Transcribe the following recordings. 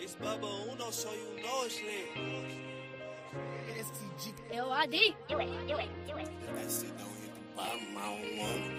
It's Bubba Uno, so you know it's lit. SGT UnoDaOne. Do it. That shit don't hit the bottom, I don't want it.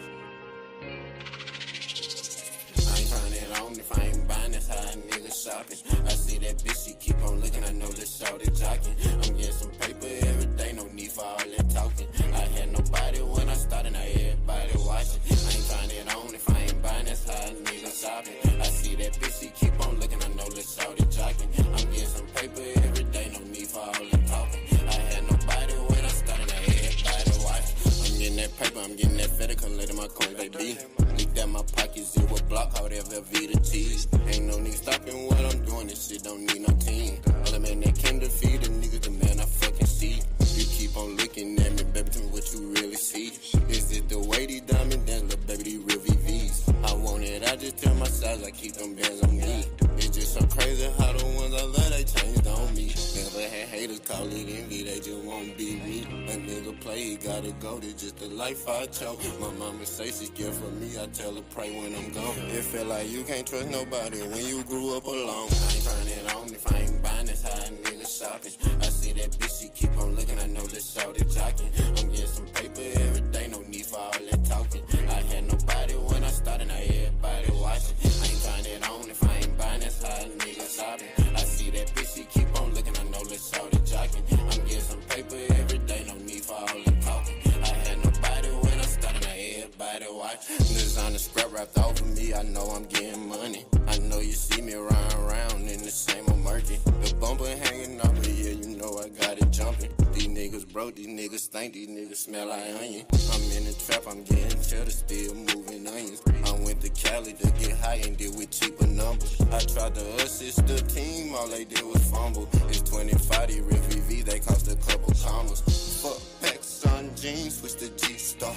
I ain't trying it on if I ain't buying, that's how a nigga shopping. I see that bitch, she keep on looking, I know this shorty jocking. I'm getting some paper every day, no need for all that talking. I had nobody when I started, now everybody watching. I ain't trying it on if I ain't buying, that's how a nigga shopping. I see that bitch, she keep on looking, I know this shorty jocking. I'm getting some paper every day, no need for all that talking. I had nobody when I started, now everybody watching. I'm getting that paper, I'm getting that feta, come let my coin, baby. Looked at my pockets, it was block out every Vita cheese. Ain't no nigga stopping what I'm doing, this shit don't need no team. Other man that can defeat the niggas, the man I fucking see. You keep on looking at me, baby, tell me what you really see. Is it the way these diamond dance, little baby, these real VVs? I want it, I just tell my size, I keep them bands on me. It's just so crazy how the ones I love, they changed on me. Never had haters call it envy, they just won't be me. A nigga play, he gotta go, this just the life I chose. My mama say she scared for me, I tell her pray when I'm gone. It feel like you can't trust nobody when you grew up alone. I ain't turn it on if I ain't buying, that's how a nigga shopping. I see that bitch, she keep on looking, I know this shorty jocking. I'm getting some paper every day, no need for all that talking. I had nobody when I started, now everybody watching. I ain't turn it on if I ain't buying, that's how a nigga shopping. I see that bitch, she keep on looking, I know this shorty jocking. I'm getting some paper every day, no need for all that talking. I had nobody when I started, now everybody watching. Designer scrap wrapped over me, I know I'm getting money. I know you see me riding around in the same emerging. The bumper hanging off, but yeah, you know I got it jumping. These niggas broke, these niggas stink, these niggas smell like onion. I'm in the trap, I'm getting cheddar, still moving onions. I went to Cali to get high and deal with cheaper numbers. I tried to assist the team, all they did was fumble. It's 25, these real VV, they cost a couple commas. Fuck packs on jeans, switch to G-Star.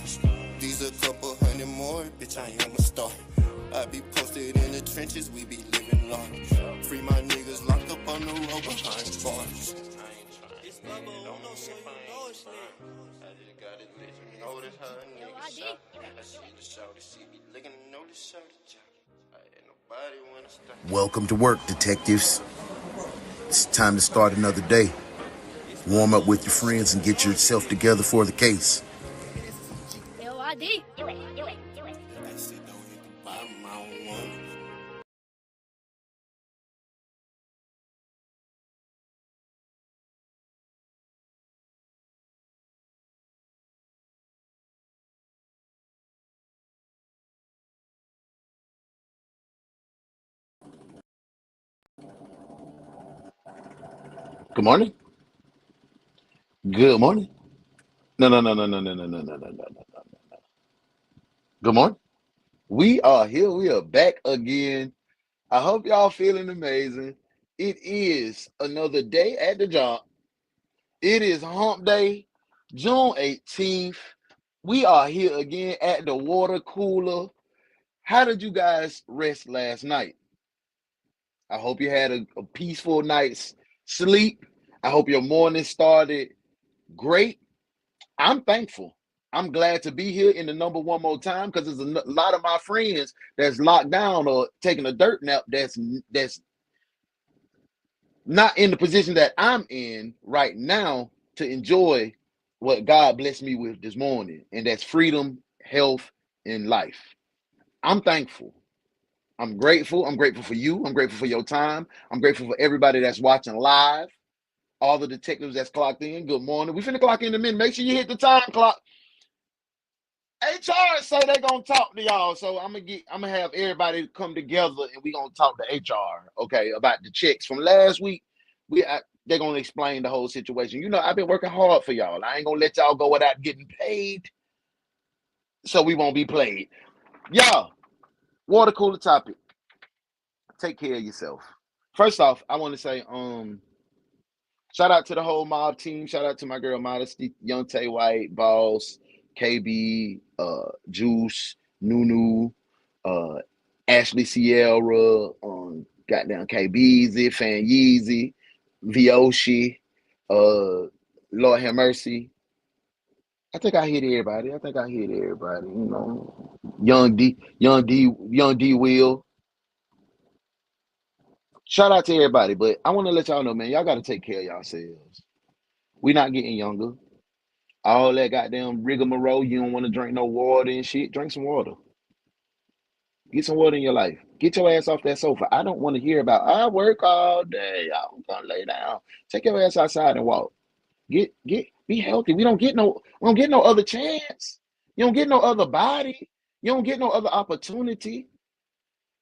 These a couple hundred more, bitch, I am a star. I be posted in the trenches, we be living large. Free my niggas locked up on the road behind bars. It's Bubba Uno, so you know it's lit. I just gotta let you know this how a nigga shot. I see the shorty, she be looking, I know this shorty jock. I ain't nobody when I start. Welcome to work, detectives. It's time to start another day. Warm up with your friends and get yourself together for the case. UnoDaOne. Do it. That shit don't hit the bottom, I don't want it. Good morning. Good morning. No. Good morning. We are here. We are back again. I hope y'all feeling amazing. It is another day at the job. It is hump day, June 18th. We are here again at the water cooler. How did you guys rest last night? I hope you had a peaceful night's sleep. I hope your morning started great. I'm thankful. I'm glad to be here in the number one more time because there's a lot of my friends that's locked down or taking a dirt nap that's not in the position that I'm in right now to enjoy what God blessed me with this morning, and that's freedom, health, and life. I'm thankful. I'm grateful. I'm grateful for you. I'm grateful for your time. I'm grateful for everybody that's watching live. All the detectives that's clocked in. Good morning. We finna clock in a minute. Make sure you hit the time clock. HR say they're gonna talk to y'all, so I'm gonna have everybody come together and we gonna talk to HR, okay, about the checks from last week. They're gonna explain the whole situation. You know, I've been working hard for y'all. I ain't gonna let y'all go without getting paid, so we won't be played. Y'all, water cooler topic. Take care of yourself. First off, I want to say, shout out to the whole mob team. Shout out to my girl Modesty, Young Tay White, Boss, KB, Juice, Nunu, Ashley Sierra, goddamn KBeezy, Fan Yeezy, Vioshi, Lord have mercy. I think I hit everybody. You know, Young D Will. Shout out to everybody, but I want to let y'all know, man, y'all got to take care of yourselves. We not getting younger. All that goddamn rigmarole, you don't want to drink no water and shit. Drink some water. Get some water in your life. Get your ass off that sofa. I don't want to hear about I work all day. I'm gonna lay down. Take your ass outside and walk. Be healthy. We don't get no other chance. You don't get no other body. You don't get no other opportunity.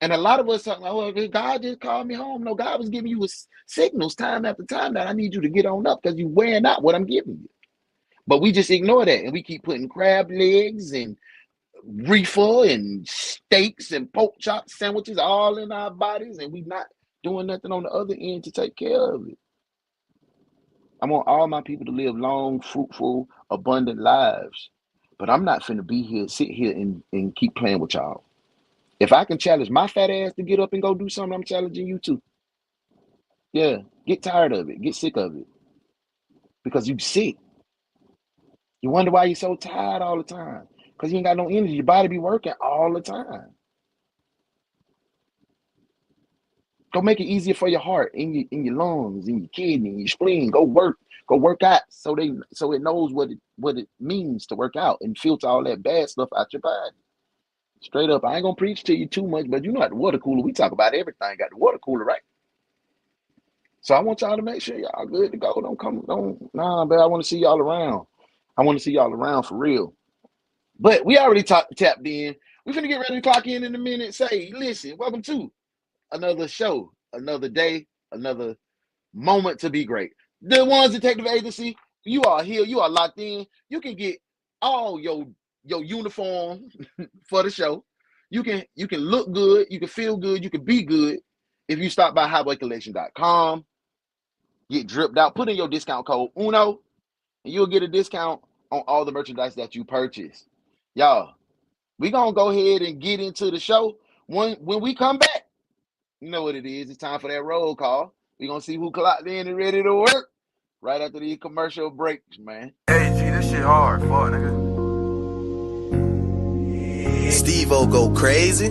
And a lot of us talking like, oh, God just called me home. No, God was giving you signals time after time that I need you to get on up because you're wearing out what I'm giving you. But we just ignore that and we keep putting crab legs and reefer and steaks and pork chop sandwiches all in our bodies, and we not doing nothing on the other end to take care of it. I want all my people to live long, fruitful, abundant lives. But I'm not finna sit here and keep playing with y'all. If I can challenge my fat ass to get up and go do something, I'm challenging you too. Yeah, get tired of it. Get sick of it. Because you sick. You wonder why you're so tired all the time. Because you ain't got no energy. Your body be working all the time. Go make it easier for your heart, in your lungs, in your kidney, in your spleen. Go work out so it knows what it means to work out and filter all that bad stuff out your body. Straight up, I ain't gonna preach to you too much, but you know at the water cooler, we talk about everything. Got the water cooler, right? So I want y'all to make sure y'all good to go. Nah, but I want to see y'all around. I want to see y'all around for real. But we already tapped in. We're gonna get ready to clock in a minute. Say, listen, welcome to another show, another day, another moment to be great. DaOnes Detective Agency, you are here, you are locked in. You can get all your uniform for the show. You can look good, you can feel good, you can be good if you stop by highwaycollection.com, get dripped out, put in your discount code UNO, and you'll get a discount on all the merchandise that you purchase. Y'all, we're gonna go ahead and get into the show. When we come back, you know what it is. It's time for that roll call. We're going to see who clocked in and ready to work right after these commercial breaks, man. Hey, G, this shit hard. Fuck, nigga. Steve-O go crazy.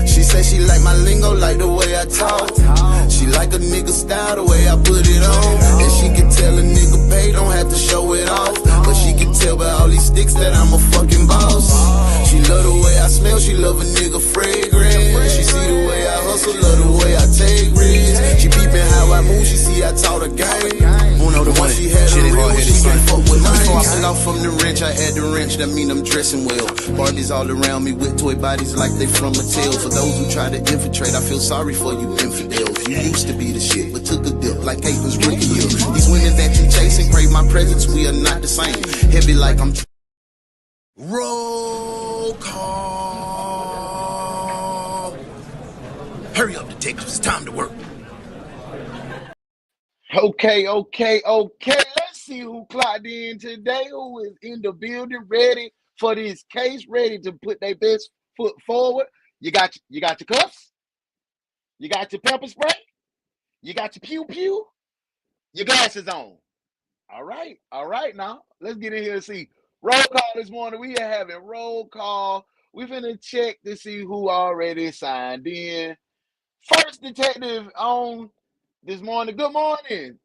She say she like my lingo, like the way I talk. She like a nigga style, the way I put it on. And she can tell a nigga pay, don't have to show it off. But she can tell by all these sticks that I'm a fucking boss. She love the way I smell, she love a nigga fragrant. She see the way I hustle, love the way I take risks. She peeping how I move, she see I taught her game. Uno the one she had a real, she can't fuck with nothing. Before I fell off from the wrench, I add the wrench, that mean I'm dressing well. Barbies all around me with toy bodies like they from Mattel. For those who try to infiltrate, I feel sorry for you infidels. You used to be the shit, but took a dip like Caitlin's rookie year. These women that you chasing crave my presence, we are not the same. Heavy like I'm roll call. Hurry up, detectives, it's time to work. Okay. Let's see who clocked in today, who is in the building, ready for this case, ready to put their best foot forward. You got your cuffs, you got your pepper spray, you got your pew pew, your glasses on. All right now. Let's get in here and see. Roll call this morning. We are having roll call. We're finna check to see who already signed in. First detective on this morning. Good morning.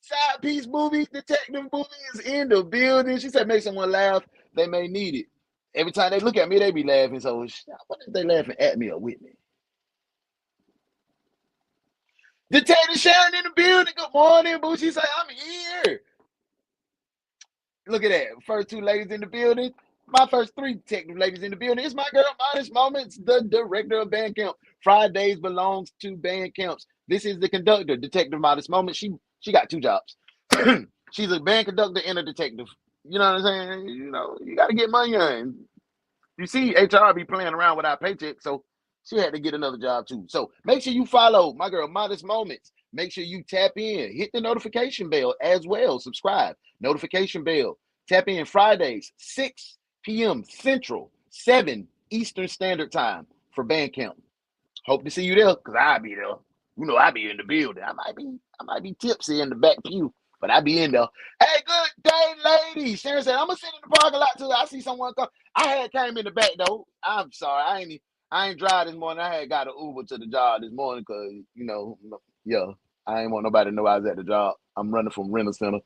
Side piece movie, detective movie is in the building. She said make someone laugh. They may need it. Every time they look at me, they be laughing. So what if they laughing at me or with me? Detective Sharon in the building. Good morning, boo. She say I'm here. Look at that. First two ladies in the building. My first three detective ladies in the building. It's my girl, Modest Moments, the director of band camp. Fridays belongs to band camps. This is the conductor, Detective Modest Moments. She got two jobs. She's a band conductor and a detective. You know what I'm saying? You know, you got to get money on. You see, HR be playing around with our paycheck, so she had to get another job too. So make sure you follow my girl, Modest Moments. Make sure you tap in, hit the notification bell as well. Subscribe, notification bell. Tap in Fridays, 6 p.m. Central, 7 Eastern Standard Time for band camp. Hope to see you there, because I'll be there. You know, I'll be in the building. I might be tipsy in the back pew, but I'll be in there. Hey, good day lady. Sharon said, I'm gonna sit in the parking lot till I see someone come. I had came in the back though. I'm sorry. I ain't drive this morning. I had got an Uber to the job this morning because, yeah, I ain't want nobody to know I was at the job. I'm running from rental center.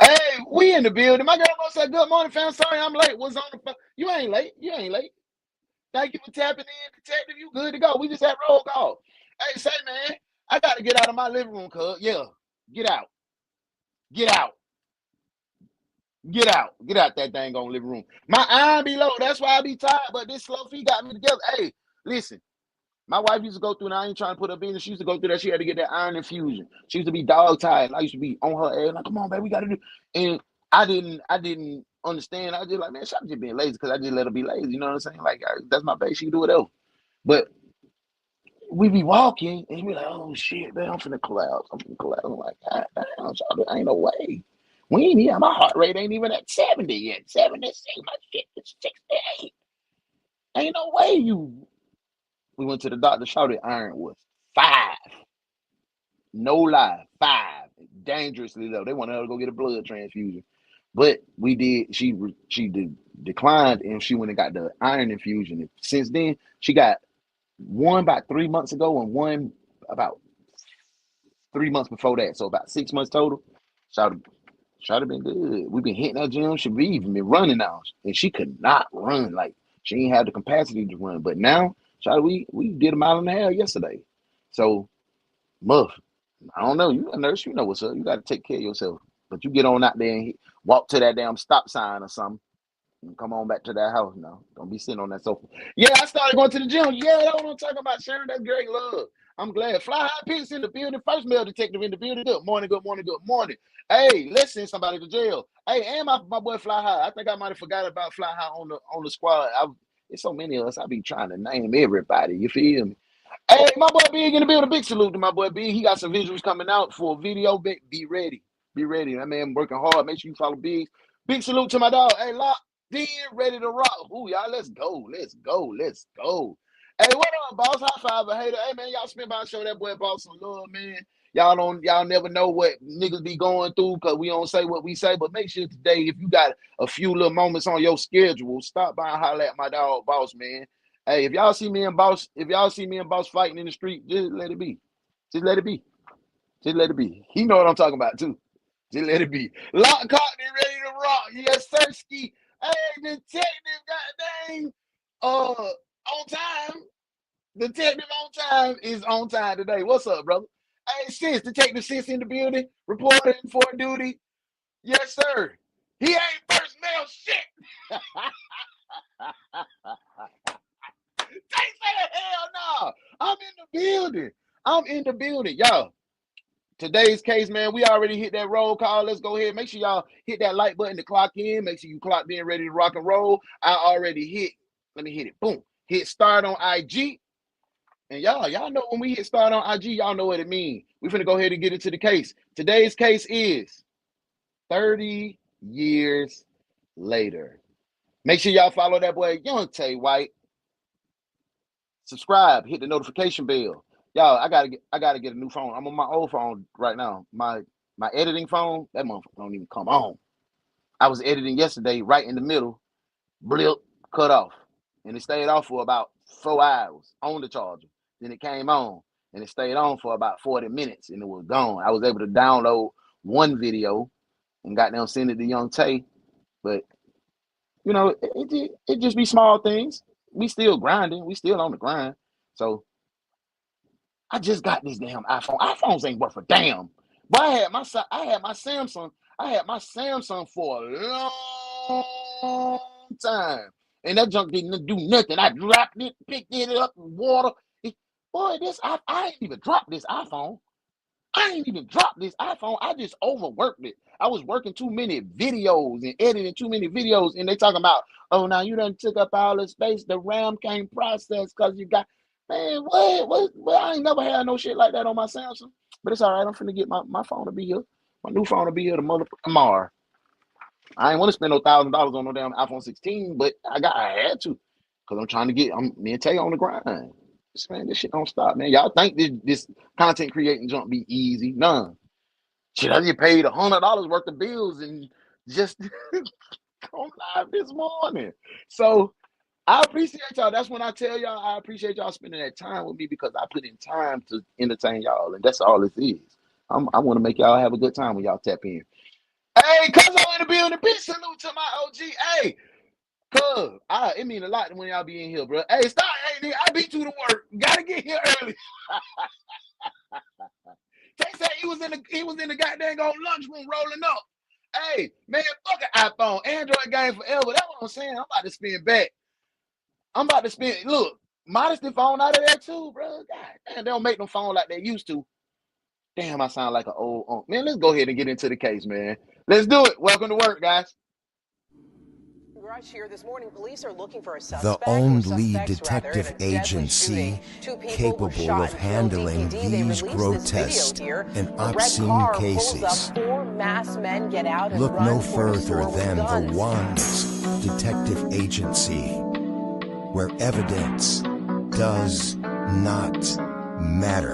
Hey, we in the building. My girl gonna say, good morning, fam. Sorry I'm late. Was on the phone. You ain't late. Thank you for tapping in, detective. You good to go. We just had roll call. Hey, say, man, I got to get out of my living room, cuz. Yeah, get out. Get out. Get out. Get out that dang on living room. My iron be low. That's why I be tired, but this slow feet got me together. Hey, listen. My wife used to go through, and I ain't trying to put her business. She used to go through that. She had to get that iron infusion. She used to be dog tired. I used to be on her ass, like, come on, baby, we got to do. And I didn't understand. I was just like, man, I'm just being lazy because I just let her be lazy. You know what I'm saying? Like, that's my baby. She can do whatever. But we be walking, and we like, oh, shit, man, I'm finna collapse. I'm like, God damn, ain't no way. We ain't here. My heart rate ain't even at 70 yet. 76. My shit is 68. Ain't no way you. We went to the doctor. Shouted iron was 5. No lie, 5. Dangerously low. They wanted her to go get a blood transfusion, but we did. She declined, and she went and got the iron infusion. And since then, she got one about 3 months ago, and one about 3 months before that. So about 6 months total. Should've been good. We've been hitting that gym. She be even been running now, and she could not run. Like she ain't have the capacity to run. But now, we did a mile and a half yesterday. So, Muff, I don't know. You a nurse, you know what's up. You got to take care of yourself. But you get on out there and walk to that damn stop sign or something. And come on back to that house now. Don't be sitting on that sofa. Yeah, I started going to the gym. Yeah, that's what I'm talking about, Sharon. That's great love. I'm glad. Fly High Peace in the building. First male detective in the building. Good morning, good morning, good morning. Hey, let's send somebody to jail. Hey, and my boy Fly High. I think I might have forgot about Fly High on the squad. There's so many of us. I be trying to name everybody. You feel me? Hey, my boy Big in the building. Big salute to my boy Big. He got some visuals coming out for a video. Be ready. Be ready. That man working hard. Make sure you follow Big. Big salute to my dog. Hey, Lock. Then ready to rock. Ooh, y'all, let's go. Let's go. Let's go. Hey, what up, boss? High five a hater. Hey, man, y'all spin by and show that boy boss some love, man. Y'all never know what niggas be going through because we don't say what we say. But make sure today, if you got a few little moments on your schedule, stop by and holler at my dog boss, man. Hey, if y'all see me and boss fighting in the street, just let it be. Just let it be. Just let it be. He know what I'm talking about too. Just let it be. Lock Cockney ready to rock. Yes, sir, ski. Hey, detective, goddamn, on time. Detective on time is on time today. What's up, brother? Hey, sis, Detective Sis in the building, reporting for duty. Yes, sir. He ain't first male shit. They say hell no. I'm in the building. Y'all. Today's case, man, we already hit that roll call. Let's go ahead. Make sure y'all hit that like button to clock in. Make sure you clocked in, ready to rock and roll. I already hit. Let me hit it. Boom. Hit start on IG. And y'all know when we hit start on IG, y'all know what it means. We're finna go ahead and get into the case. Today's case is 30 years later. Make sure y'all follow that boy, Young Tay White. Subscribe, hit the notification bell. Y'all, I gotta get a new phone. I'm on my old phone right now. My editing phone, that motherfucker don't even come on. I was editing yesterday, right in the middle, blip, cut off. And it stayed off for about 4 hours on the charger. Then it came on, and it stayed on for about 40 minutes, and it was gone. I was able to download one video and got them send it to Young Tay. But, you know, it just be small things. We still grinding. We still on the grind. So, I just got this damn iPhone. iPhones ain't worth a damn. But I had my Samsung. I had my Samsung for a long time. And that junk didn't do nothing. I dropped it, picked it up in water. Boy, I ain't even dropped this iPhone. I just overworked it. I was working too many videos and editing too many videos. And they talking about, oh, now you done took up all the space. The RAM can't process because you got, man, what? I ain't never had no shit like that on my Samsung. But it's all right. I'm finna get my phone to be here. My new phone to be here tomorrow. I ain't want to spend no $1,000 on no damn iPhone 16, but I had to. Because I'm trying to me and Tay on the grind. Man, this shit don't stop, man. Y'all think this content creating junk be easy? None. Shit, I just paid $100 worth of bills and just on live this morning. So I appreciate y'all. That's when I tell y'all I appreciate y'all spending that time with me because I put in time to entertain y'all, and that's all this is. I want to make y'all have a good time when y'all tap in. Hey, cuz I'm in the building. Big salute to my OG. Hey, cuz it mean a lot when y'all be in here, bro. Hey, stop. Hey, nigga, I beat you to work. Gotta get here early. They said he was in the goddamn lunchroom rolling up. Hey, man, fuck an iPhone. Android game forever. That's what I'm saying. I'm about to spin back. Look, Modesty phone out of there too, bro. God damn, they don't make them phone like they used to. Damn, I sound like an old man. Let's go ahead and get into the case, man. Let's do it. Welcome to work, guys. Rush here this morning, police are looking for a The suspect only detective agency capable of handling these grotesque and obscene cases. Look no further than the DaOnes Detective Agency, where evidence does not matter.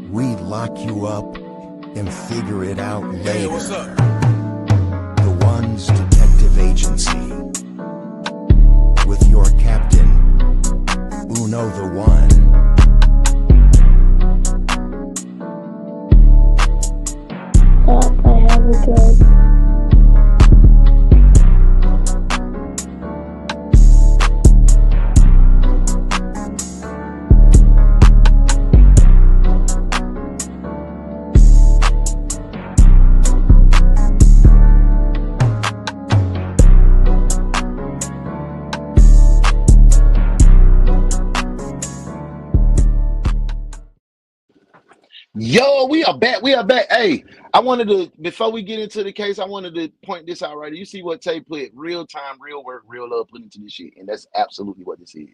We lock you up and figure it out later. Hey, what's up? DaOnes Detective Agency, with your captain, UnoDaOne. I have a gun. Yo, we are back. We are back. Hey, I wanted to, before we get into the case, I wanted to point this out right. You see what Tay put real time, real work, real love put into this shit. And that's absolutely what this is.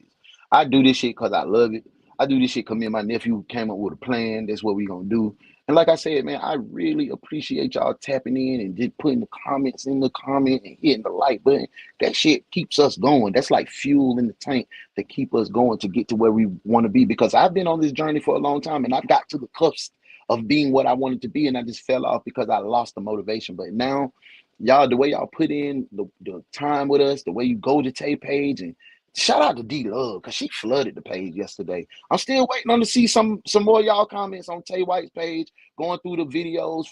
I do this shit because I love it. I do this shit because me and my nephew came up with a plan. That's what we gonna do. And like I said, man, I really appreciate y'all tapping in and just putting the comments in the comment and hitting the like button. That shit keeps us going. That's like fuel in the tank to keep us going to get to where we want to be. Because I've been on this journey for a long time and I've got to the cusp of being what I wanted to be, and I just fell off because I lost the motivation. But now, y'all, the way y'all put in the time with us, the way you go to Tay page, and shout out to D Love because she flooded the page yesterday. I'm still waiting on to see some more of y'all comments on Tay White's page, going through the videos.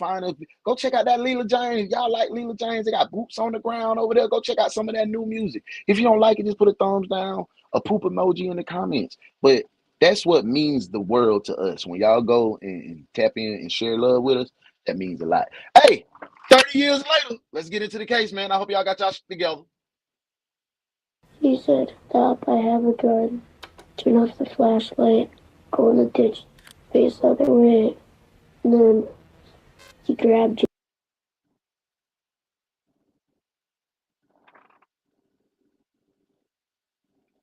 Go check out that Leela James. Y'all like Leela James? They got boots on the ground over there. Go check out some of that new music. If you don't like it, just put a thumbs down, a poop emoji in the comments. But that's what means the world to us. When y'all go and tap in and share love with us, that means a lot. Hey, 30 years later, let's get into the case, man. I hope y'all got y'all shit together. He said, "Stop, I have a gun." Turn off the flashlight, go in the ditch, face the other way. And then he grabbed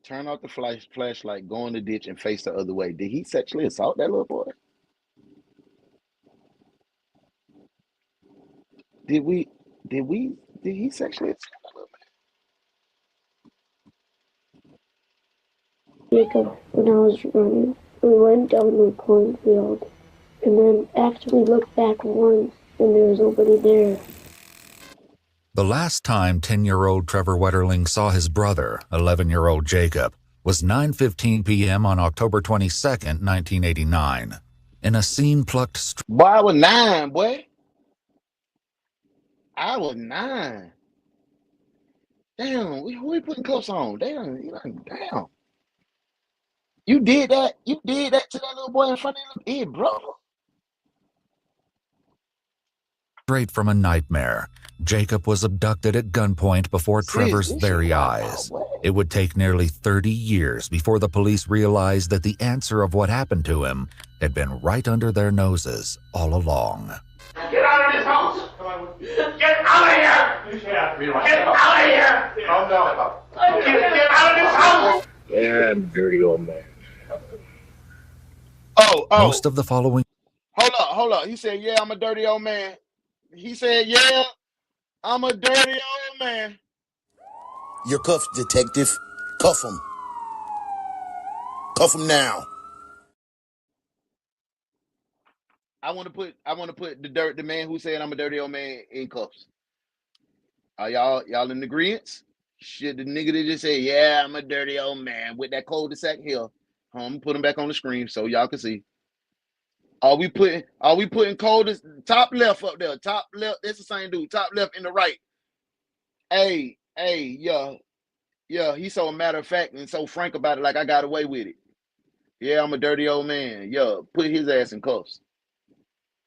Turn off the flashlight, go in the ditch, and face the other way. Did he sexually assault that little boy? Did he sexually assault that little Jacob when I was running. We went down the cornfield. And then after we looked back once, and there was nobody there. The last time 10-year-old Trevor Wetterling saw his brother, 11-year-old Jacob, was 9:15 p.m. on October 22nd, 1989. In a scene plucked boy, I was 9, boy. I was 9. Damn, who we putting cuffs on? Damn, damn. You did that to that little boy in front of his brother. straight from a nightmare. Jacob was abducted at gunpoint before Trevor's very eyes. It would take nearly 30 years before the police realized that the answer of what happened to him had been right under their noses all along. Get out of this house! Get out of here! Get out of here! Get out of this house! Yeah, dirty old man. Oh. Most of the following. Hold up. He said, "Yeah, I'm a dirty old man." He said, "Yeah, I'm a dirty old man." You're cuffed, detective. Cuff him. Cuff him now. I want to put the man who said I'm a dirty old man in cuffs. Are y'all in agreement? Shit, the nigga that just said, yeah, I'm a dirty old man with that cul-de-sac here. I'm gonna put him back on the screen so y'all can see. Are we putting coldest top left up there? Top left, that's the same dude. Top left and the right. Hey, yeah, he's so matter of fact and so frank about it, like I got away with it. Yeah, I'm a dirty old man. Yeah, put his ass in cuffs.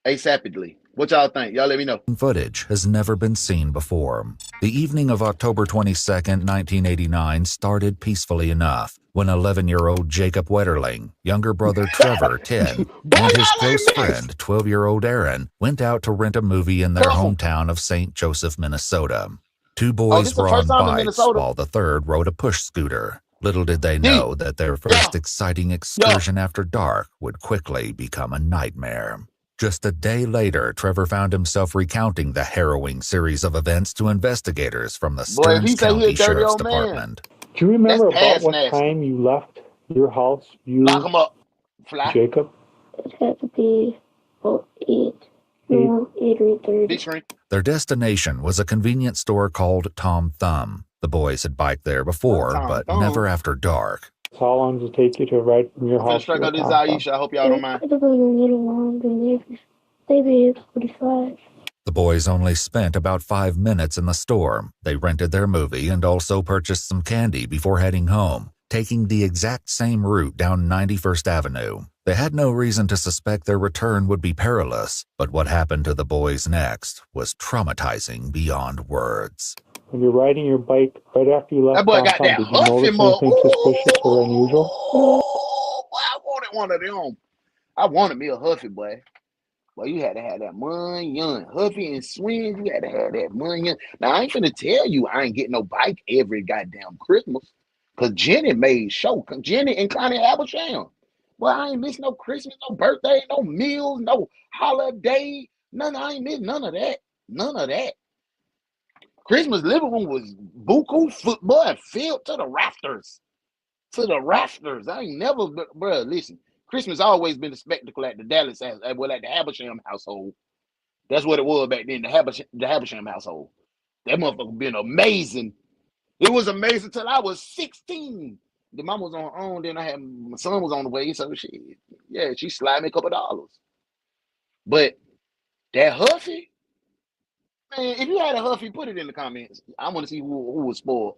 ASAPidly. What y'all think? Y'all let me know. Footage has never been seen before. The evening of October 22nd, 1989 started peacefully enough when 11-year-old Jacob Wetterling, younger brother Trevor, 10, and his close friend, 12-year-old Aaron, went out to rent a movie in their hometown of St. Joseph, Minnesota. Two boys were on bikes while the third rode a push scooter. Little did they know that their first exciting excursion after dark would quickly become a nightmare. Just a day later, Trevor found himself recounting the harrowing series of events to investigators from the Stearns County Sheriff's Department. Do you remember about what time you left your house? Lock him up, Fly. Jacob? It had to be about 8 or 8:30. Their destination was a convenience store called Tom Thumb. The boys had biked there before, but never after dark. How long does it take you to ride from your house? Strike out this Aisha. I hope y'all don't mind. It could have been a little longer, maybe 45. The boys only spent about 5 minutes in the store. They rented their movie and also purchased some candy before heading home, taking the exact same route down 91st Avenue. They had no reason to suspect their return would be perilous, but what happened to the boys next was traumatizing beyond words. When you're riding your bike, right after you left that boy got that did you notice anything suspicious or unusual? Oh, I wanted one of them. I wanted me a Huffy, boy. Well, you had to have that Munyon. Huffy and Swing, you had to have that Munyon. Now, I ain't finna tell you I ain't getting no bike every goddamn Christmas. Because Jenny made show. Jenny and Connie Habersham. Well, I ain't missing no Christmas, no birthday, no meals, no holiday. None. I ain't missing none of that. None of that. Christmas living room was buku football and filled to the rafters. To the rafters. I ain't never, bro, listen. Christmas always been a spectacle at the Dallas, well, at the Habersham household. That's what it was back then, the Habersham household. That motherfucker been amazing. It was amazing till I was 16. The mom was on her own, then my son was on the way, so she slid me a couple dollars. But that Huffy, man, if you had a Huffy, put it in the comments. I want to see who was spoiled.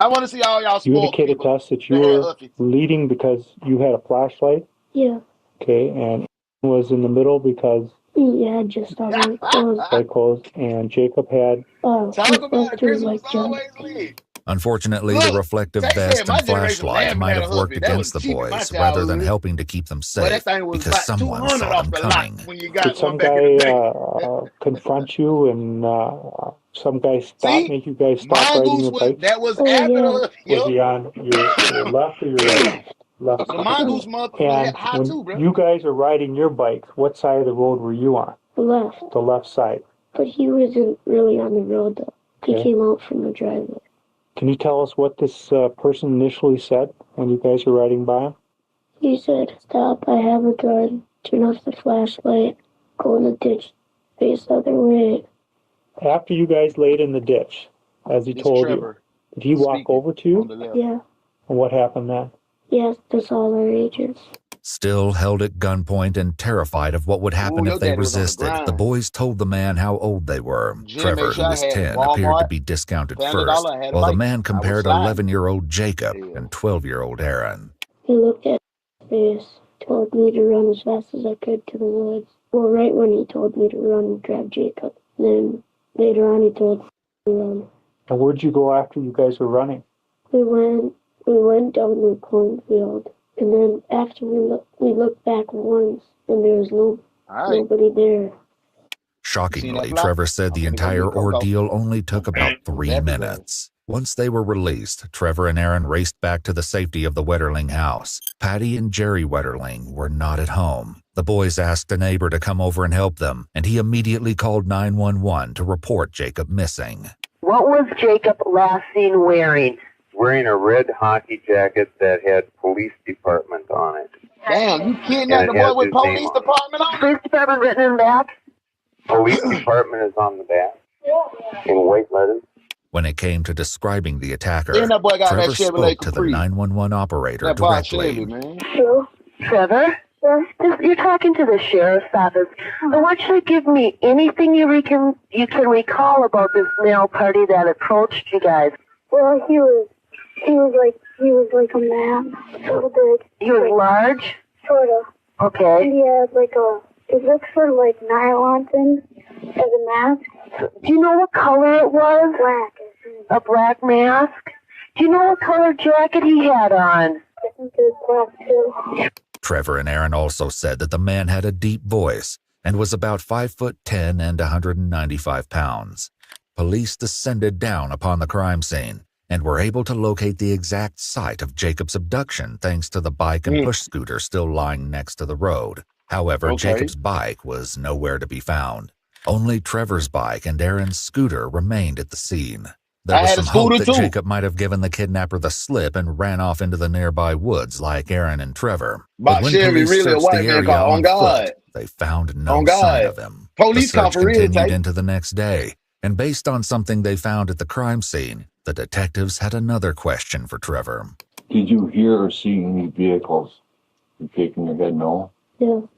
I want to see all y'all spoiled. You indicated to us that you were leading because you had a flashlight? Yeah. Okay, and was in the middle because... Yeah, just started closed. And Jacob had... Talk about it, Christmas always lit. Unfortunately, the reflective vest and flashlight might have worked against the boys rather than helping to keep them safe because someone saw them coming. Did some guy confront you and some guy make you guys stop riding your bike? That was after Was he on your left or your right? Left. The Mongoose motherfucker high too, bro. You guys are riding your bikes. What side of the road were you on? The left. The left side. But he wasn't really on the road, though. He came out from the driveway. Can you tell us what this person initially said when you guys were riding by him? He said, "Stop, I have a gun. Turn off the flashlight. Go in the ditch. Face the other way." After you guys laid in the ditch, as he told you, did he walk over to you? Yeah. And what happened then? Yes, that's all our agents. Still held at gunpoint and terrified of what would happen if they resisted, the boys told the man how old they were. Trevor, who was 10, appeared to be discounted first, while the man compared 11-year-old Jacob and 12-year-old Aaron. He looked at his face, told me to run as fast as I could to the woods. Well, right when he told me to run and grab Jacob. Then later on he told me to run. And where'd you go after you guys were running? We went down the cornfield. And then after we looked back once, and there was nobody there. Shockingly, Trevor said the entire ordeal only took about 3 minutes. Once they were released, Trevor and Aaron raced back to the safety of the Wetterling house. Patty and Jerry Wetterling were not at home. The boys asked a neighbor to come over and help them, and he immediately called 911 to report Jacob missing. What was Jacob last seen wearing? Wearing a red hockey jacket that had police department on it. Damn, you kidnapped the boy with police department on? Police department written in back. Police department is on the back. In white letters. When it came to describing the attacker, Then that boy got Trevor that Chevrolet spoke to the Capri. 911 operator That boss directly. Chevy, man. Hello? Trevor? You're talking to the sheriff's office. I want you to give me anything you can recall about this male party that approached you guys. Well, he was like a man, sort of big. He was large? Sort of. Okay. And he had like it looks sort of like nylon thing as a mask. Do you know what color it was? Black. A black mask? Do you know what color jacket he had on? I think it was black too. Trevor and Aaron also said that the man had a deep voice and was about 5'10" and 195 pounds. Police descended down upon the crime scene and were able to locate the exact site of Jacob's abduction thanks to the bike and push scooter still lying next to the road. However, Jacob's bike was nowhere to be found. Only Trevor's bike and Aaron's scooter remained at the scene. There was some hope that Jacob might have given the kidnapper the slip and ran off into the nearby woods like Aaron and Trevor. But when police searched the area on foot, they found no sign of him. The search continued into the next day, and based on something they found at the crime scene, the detectives had another question for Trevor. Did you hear or see any vehicles? You're shaking your head no? No.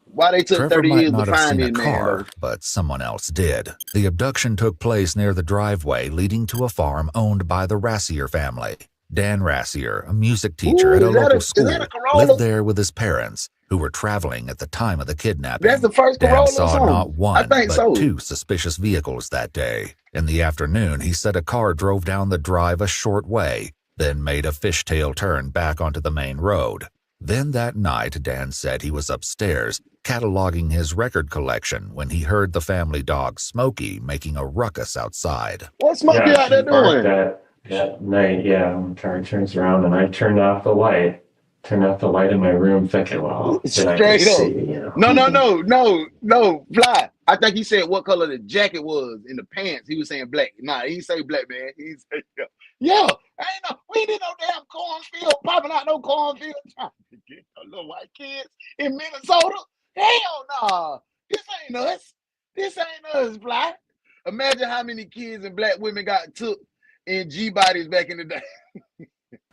Why they took Trevor 30 might years not to have find seen a it, car, man? but someone else did. The abduction took place near the driveway leading to a farm owned by the Rassier family. Dan Rassier, a music teacher at a local school, lived there with his parents, who were traveling at the time of the kidnapping. That's the first Dan Corolla saw song. not one, but so. 2 suspicious vehicles that day. In the afternoon, he said a car drove down the drive a short way, then made a fishtail turn back onto the main road. Then that night, Dan said he was upstairs, cataloging his record collection when he heard the family dog Smokey making a ruckus outside. What's Smokey out there doing? That night, the car turns around and I turned off the light. Turned off the light in my room thinking, well, straight up. See, No, Fly. I think he said what color the jacket was in the pants. He was saying black. Nah, he didn't say black, man. He said, we ain't in no damn cornfield, popping out no cornfield, trying to get the little white kids in Minnesota. Hell nah. This ain't us. This ain't us, Fly. Imagine how many kids and black women got took in G-bodies back in the day.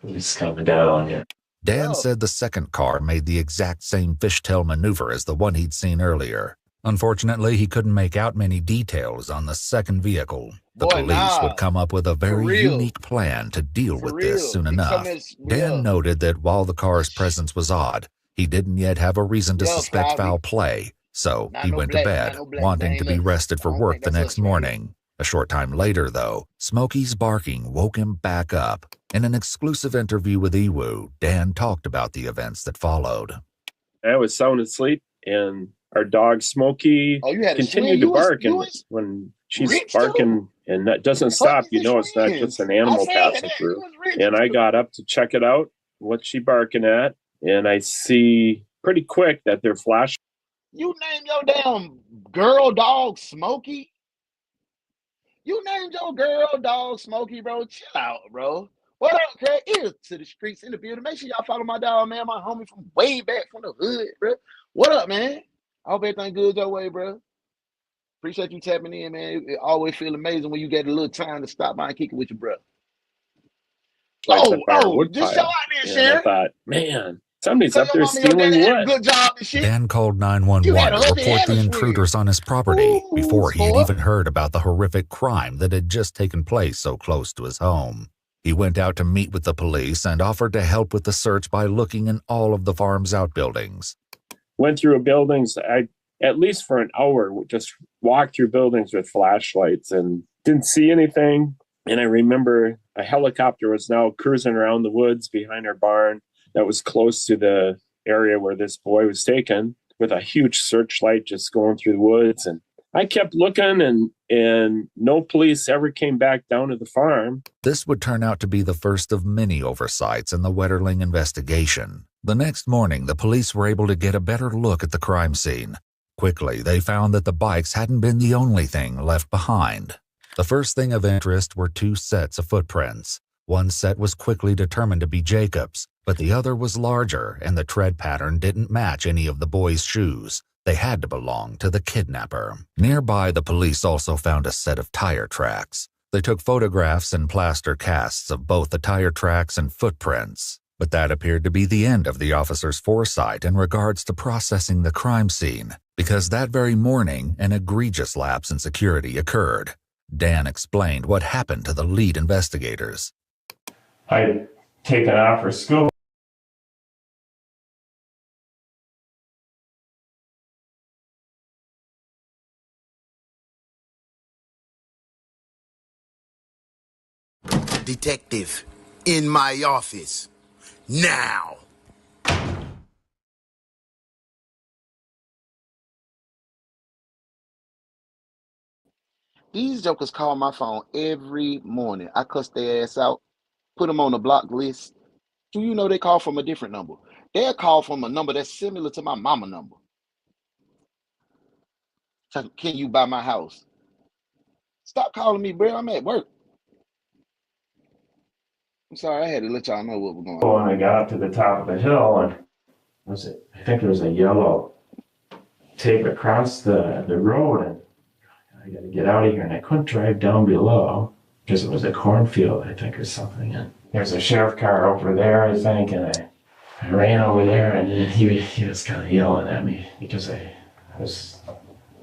It's coming down on you. Dan said the second car made the exact same fishtail maneuver as the one he'd seen earlier. Unfortunately, he couldn't make out many details on the second vehicle. The police would come up with a very unique plan to deal with this soon enough. Dan noted that while the car's presence was odd, he didn't yet have a reason to suspect foul play, so he went to bed, wanting to be rested for work the next morning. A short time later, though, Smokey's barking woke him back up. In an exclusive interview with Ewu, Dan talked about the events that followed. I was sound asleep, and our dog Smokey continued to bark. And when she's barking and that doesn't stop, you know it's not just an animal passing through. And I got up to check it out, what she barking at, and I see pretty quick that they're flashing. You named your damn girl dog Smokey? You named your girl dog Smokey, bro? Chill out, bro. What up, Craig? Ears to the streets in the building. Make sure y'all follow my dog, man. My homie from way back from the hood, bro. What up, man? I hope everything good your way, bro. Appreciate you tapping in, man. It always feel amazing when you get a little time to stop by and kick it with your brother. Just show out there, Sharon. I thought, man, somebody's up there stealing wood. Good job and shit. Dan called 911 to report the intruders on his property before he had even heard about the horrific crime that had just taken place so close to his home. He went out to meet with the police and offered to help with the search by looking in all of the farm's outbuildings. Went through buildings, at least for an hour, just walked through buildings with flashlights and didn't see anything. And I remember a helicopter was now cruising around the woods behind our barn that was close to the area where this boy was taken, with a huge searchlight just going through the woods. And I kept looking, and no police ever came back down to the farm. This would turn out to be the first of many oversights in the Wetterling investigation. The next morning, the police were able to get a better look at the crime scene. Quickly, they found that the bikes hadn't been the only thing left behind. The first thing of interest were 2 sets of footprints. One set was quickly determined to be Jacob's, but the other was larger and the tread pattern didn't match any of the boys' shoes. They had to belong to the kidnapper. Nearby, the police also found a set of tire tracks. They took photographs and plaster casts of both the tire tracks and footprints, but that appeared to be the end of the officer's foresight in regards to processing the crime scene, because that very morning, an egregious lapse in security occurred. Dan explained what happened to the lead investigators. I'd taken off for school. Detective, in my office. Now! These jokers call my phone every morning. I cuss their ass out, put them on the block list. Do you know they call from a different number? They'll call from a number that's similar to my mama number. Can you buy my house? Stop calling me, bro. I'm at work. I'm sorry, I had to let y'all know what was going on. When I got up to the top of the hill, and I think there was a yellow tape across the road, and I got to get out of here, and I couldn't drive down below because it was a cornfield, I think, or something. And there's a sheriff car over there, I think, and I ran over there, and he was kind of yelling at me because I was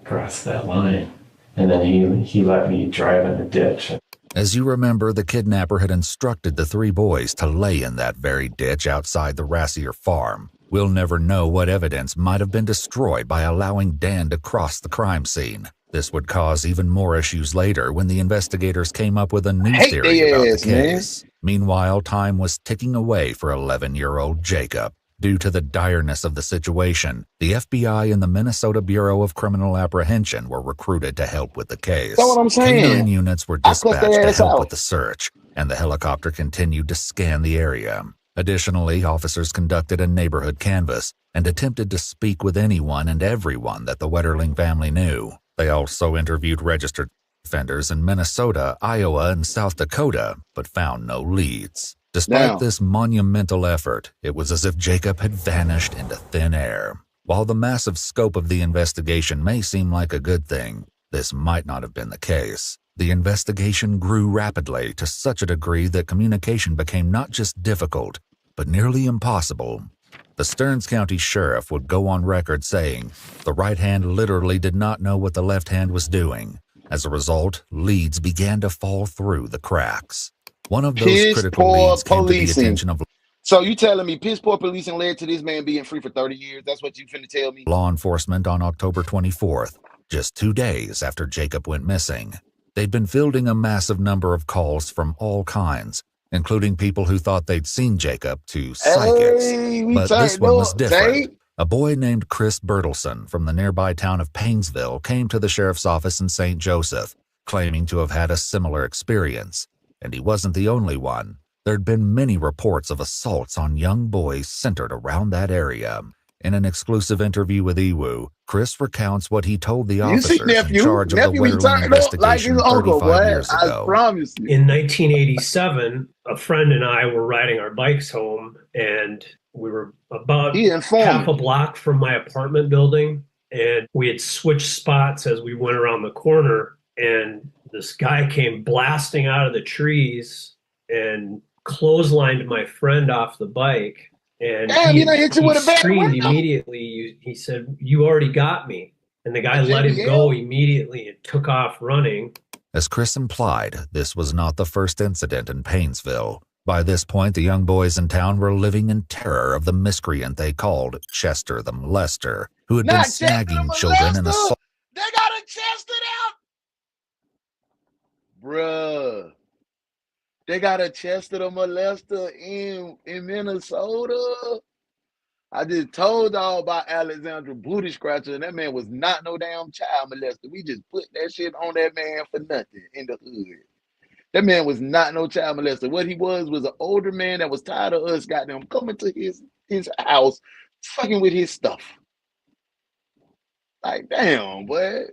across that line. And then he let me drive in the ditch. As you remember, the kidnapper had instructed the three boys to lay in that very ditch outside the Rassier farm. We'll never know what evidence might have been destroyed by allowing Dan to cross the crime scene. This would cause even more issues later when the investigators came up with a new theory about the case. Meanwhile, time was ticking away for 11-year-old Jacob. Due to the direness of the situation, the FBI and the Minnesota Bureau of Criminal Apprehension were recruited to help with the case. That's what I'm saying. Canine units were dispatched to help with the search, and the helicopter continued to scan the area. Additionally, officers conducted a neighborhood canvass and attempted to speak with anyone and everyone that the Wetterling family knew. They also interviewed registered offenders in Minnesota, Iowa, and South Dakota, but found no leads. Despite this monumental effort, it was as if Jacob had vanished into thin air. While the massive scope of the investigation may seem like a good thing, this might not have been the case. The investigation grew rapidly to such a degree that communication became not just difficult, but nearly impossible. The Stearns County Sheriff would go on record saying the right hand literally did not know what the left hand was doing. As a result, leads began to fall through the cracks. One of those critical leads came to the attention of... So you telling me piss poor policing led to this man being free for 30 years? That's what you finna tell me? Law enforcement on October 24th, just 2 days after Jacob went missing. They'd been fielding a massive number of calls from all kinds, including people who thought they'd seen Jacob to psychics. But this one was different. A boy named Chris Bertelson from the nearby town of Painesville came to the sheriff's office in St. Joseph, claiming to have had a similar experience. And he wasn't the only one. There'd been many reports of assaults on young boys centered around that area. In an exclusive interview with Ewu, Chris recounts what he told the officers in charge of the Wetterling investigation 35 years ago. I promise you. In 1987, a friend and I were riding our bikes home, and we were about half a block from my apartment building, and we had switched spots as we went around the corner, and this guy came blasting out of the trees and clotheslined my friend off the bike. And he screamed immediately. He said, "You already got me." And the guy let him go immediately and took off running. As Chris implied, this was not the first incident in Painesville. By this point, the young boys in town were living in terror of the miscreant they called Chester the Molester, who had been snagging children and assaulting. They got a Chester out! Bruh. They got a Chester the Molester in Minnesota. I just told y'all about Alexandra Booty Scratcher, and that man was not no damn child molester. We just put that shit on that man for nothing in the hood. That man was not no child molester. What he was an older man that was tired of us goddamn coming to his house, fucking with his stuff. Like, damn, boy.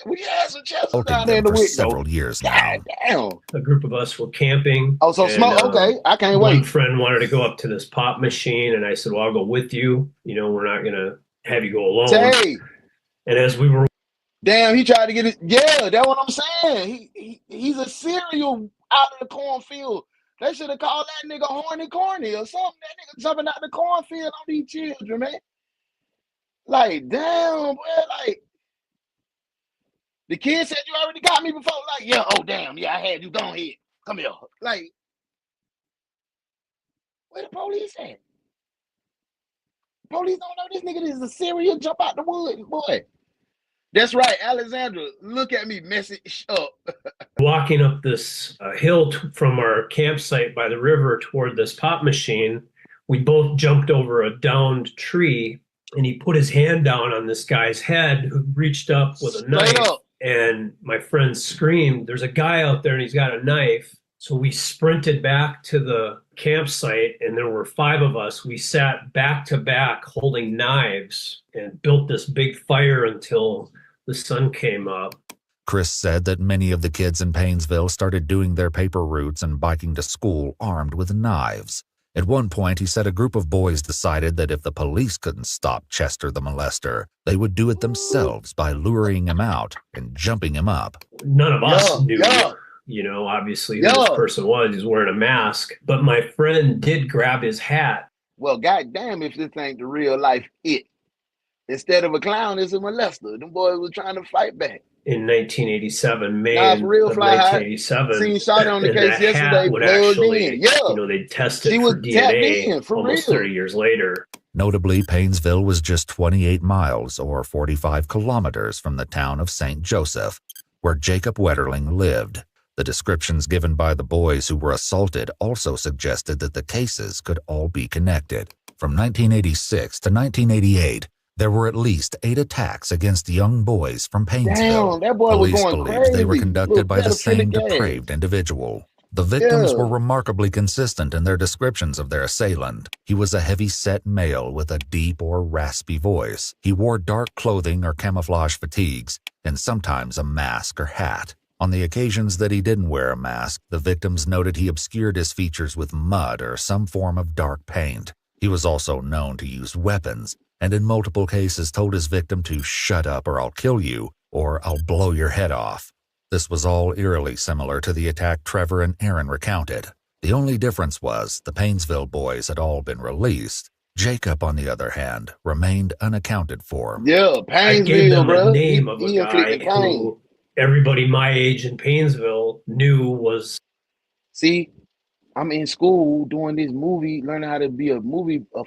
We had some chests Stalking down there in them the for window. several years now. God damn. A group of us were camping. Oh, so smoke. Okay, I can't one wait. friend wanted to go up to this pop machine, and I said, "Well, I'll go with you. You know, we're not gonna have you go alone." Say, and as we were, damn, he tried to get it. Yeah, that's what I'm saying. He's a serial out of the cornfield. They should have called that nigga horny corny or something. That nigga jumping out the cornfield on these children, man. Like, damn, boy, like. The kid said, you already got me before. Like, yeah, oh, damn. Yeah, I had you. Go ahead. Come here. Like, where the police at? Police don't know this nigga is a serial jump out the woods, boy. That's right, Alexandra. Look at me message up. walking up this hill from our campsite by the river toward this pop machine. We both jumped over a downed tree, and he put his hand down on this guy's head who reached up with a knife. And my friend screamed, "There's a guy out there and he's got a knife." So we sprinted back to the campsite, and there were 5 of us. We sat back to back holding knives and built this big fire until the sun came up. Chris said that many of the kids in Painesville started doing their paper routes and biking to school armed with knives. At one point, he said a group of boys decided that if the police couldn't stop Chester the molester, they would do it themselves by luring him out and jumping him up. None of us knew, you know, obviously who this person was. He's wearing a mask. But my friend did grab his hat. Well, goddamn, if this ain't the real life it. Instead of a clown, it's a molester. Them boys were trying to fight back. In 1987, May for real, of Fly 1987, seen shot on the case yesterday. Would plugged actually, in. Yeah, you know, they tested she for was DNA in, for almost real. 30 years later. Notably, Painesville was just 28 miles or 45 kilometers from the town of St. Joseph, where Jacob Wetterling lived. The descriptions given by the boys who were assaulted also suggested that the cases could all be connected. From 1986 to 1988, there were at least 8 attacks against young boys from Painesville. Damn, that boy was Police going believed crazy. they were conducted by the same pedophilic ass. depraved individual. The victims Yeah. were remarkably consistent in their descriptions of their assailant. He was a heavy-set male with a deep or raspy voice. He wore dark clothing or camouflage fatigues, and sometimes a mask or hat. On the occasions that he didn't wear a mask, the victims noted he obscured his features with mud or some form of dark paint. He was also known to use weapons, and in multiple cases told his victim to shut up or I'll kill you, or I'll blow your head off. This was all eerily similar to the attack Trevor and Aaron recounted. The only difference was the Painesville boys had all been released. Jacob, on the other hand, remained unaccounted for. Yeah, I gave Painesville, them bro. a name of a guy inflicted pain. who everybody my age in Painesville knew was. See, I'm in school doing this movie, learning how to be a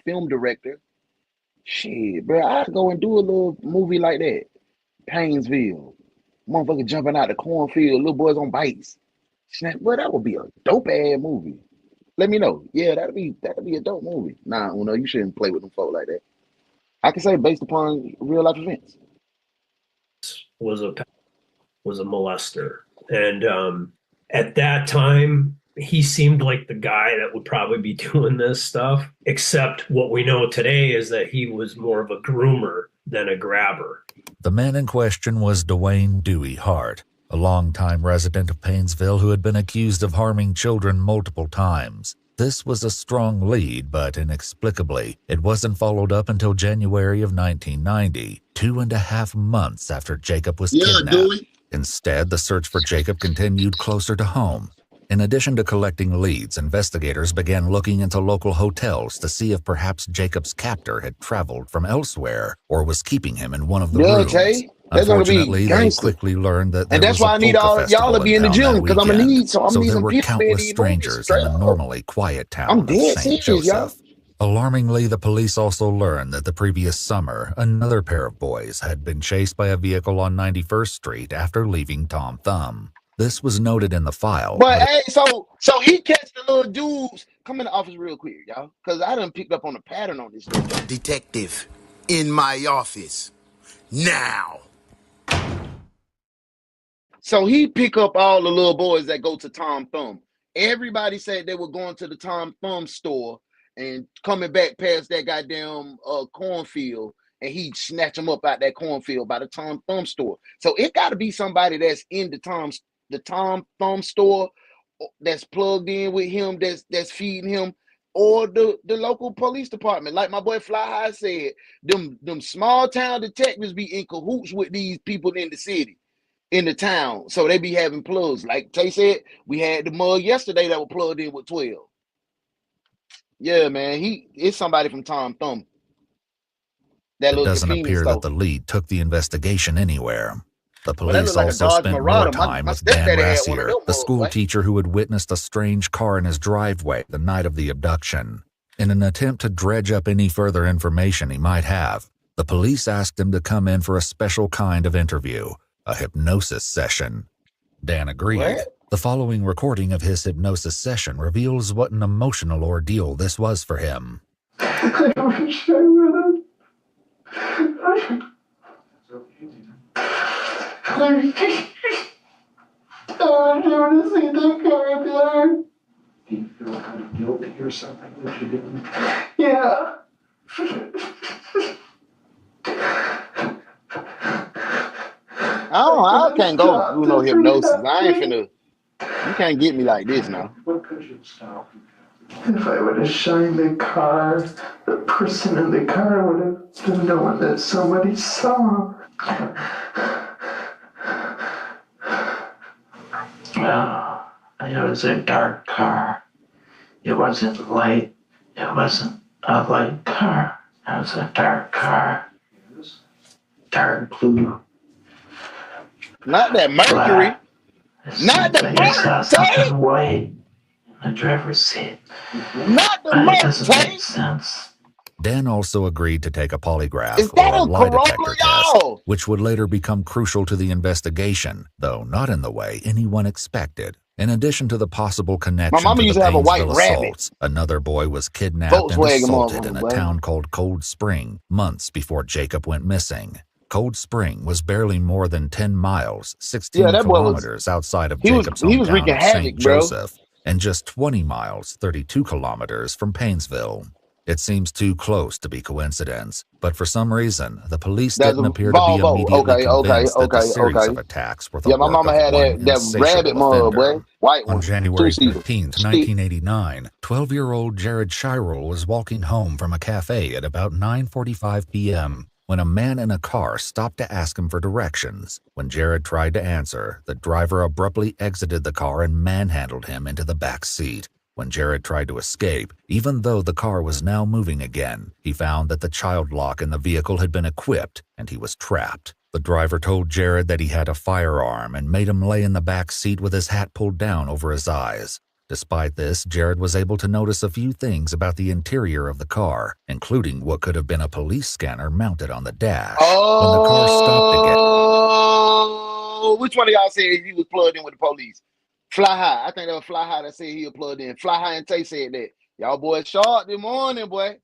film director. Shit, bro, I'd go and do a little movie like that. Painesville. Motherfucker jumping out the cornfield, little boys on bikes. Snap, boy, that would be a dope ass movie. Let me know. Yeah, that'd be a dope movie. Nah, Uno, you shouldn't play with them folk like that. I can say based upon real life events. Was a molester, and at that time he seemed like the guy that would probably be doing this stuff, except what we know today is that he was more of a groomer than a grabber. The man in question was Dwayne Dewey Hart, a longtime resident of Painesville who had been accused of harming children multiple times. This was a strong lead, but inexplicably, it wasn't followed up until January of 1990, 2.5 months after Jacob was kidnapped. Dewey. Instead, the search for Jacob continued closer to home. In addition to collecting leads, investigators began looking into local hotels to see if perhaps Jacob's captor had traveled from elsewhere or was keeping him in one of the rooms. Jay. That's gonna be Unfortunately, they gangster. quickly learned that there And that's was why a I need polka all y'all festival to be in the town gym that because I'm gonna weekend. need so there some were people countless strangers in the normally quiet town I'm of dead St. serious, y'all. Joseph. Alarmingly, the police also learned that the previous summer, another pair of boys had been chased by a vehicle on 91st Street after leaving Tom Thumb. This was noted in the file. But hey, so he catch the little dudes. Come in the office real quick, y'all, because I done picked up on a pattern on this. Detective, in my office. Now. So he pick up all the little boys that go to Tom Thumb. Everybody said they were going to the Tom Thumb store and coming back past that goddamn cornfield and he'd snatch them up out that cornfield by the Tom Thumb store. So it got to be somebody that's in the Tom Thumb store that's plugged in with him, that's feeding him, or the local police department. Like my boy Fly High said, them small town detectives be in cahoots with these people in the city, in the town. So they be having plugs. Like Tay said, we had the mug yesterday that was plugged in with 12. Yeah, man, it's somebody from Tom Thumb. It doesn't appear that the lead took the investigation anywhere. The police like also spent more time with Dan Rassier, the school teacher who had witnessed a strange car in his driveway the night of the abduction. In an attempt to dredge up any further information he might have, the police asked him to come in for a special kind of interview, a hypnosis session. Dan agreed. What? The following recording of his hypnosis session reveals what an emotional ordeal this was for him. I wish I would have. I want to see the car there. Do you feel kind of guilty or something that you didn't? Yeah. I can't go through no hypnosis. I ain't finna. You can't get me like this now. What could you stop? If I would have shined the car, the person in the car would have been the one that somebody saw. Oh, it was a dark car. It wasn't light. It wasn't a light car. It was a dark car. Dark blue. Not that Mercury. Not the Mercury. White in the driver's seat. Not the Mercury. It doesn't make sense. Dan also agreed to take a polygraph or a lie detector test, which would later become crucial to the investigation, though not in the way anyone expected. In addition to the possible connection to the Painesville assaults, another boy was kidnapped and assaulted in a town called Cold Spring months before Jacob went missing. Cold Spring was barely more than 10 miles, 16 kilometers outside of Jacob's hometown of St. Joseph, and just 20 miles, 32 kilometers from Painesville. It seems too close to be coincidence, but for some reason, the police didn't appear to be immediately convinced that the series of attacks were the work of one insatiable offender. On January 15, 1989, 12-year-old Jared Shirel was walking home from a cafe at about 9:45 p.m. when a man in a car stopped to ask him for directions. When Jared tried to answer, the driver abruptly exited the car and manhandled him into the back seat. When Jared tried to escape, even though the car was now moving again, he found that the child lock in the vehicle had been equipped and he was trapped. The driver told Jared that he had a firearm and made him lay in the back seat with his hat pulled down over his eyes. Despite this, Jared was able to notice a few things about the interior of the car, including what could have been a police scanner mounted on the dash. When the car stopped again... Which one of y'all said he was plugged in with the police? Fly High. I think that was Fly High that said he was plugged in. Fly High and Tay said that. Y'all boys sharp this morning, boy.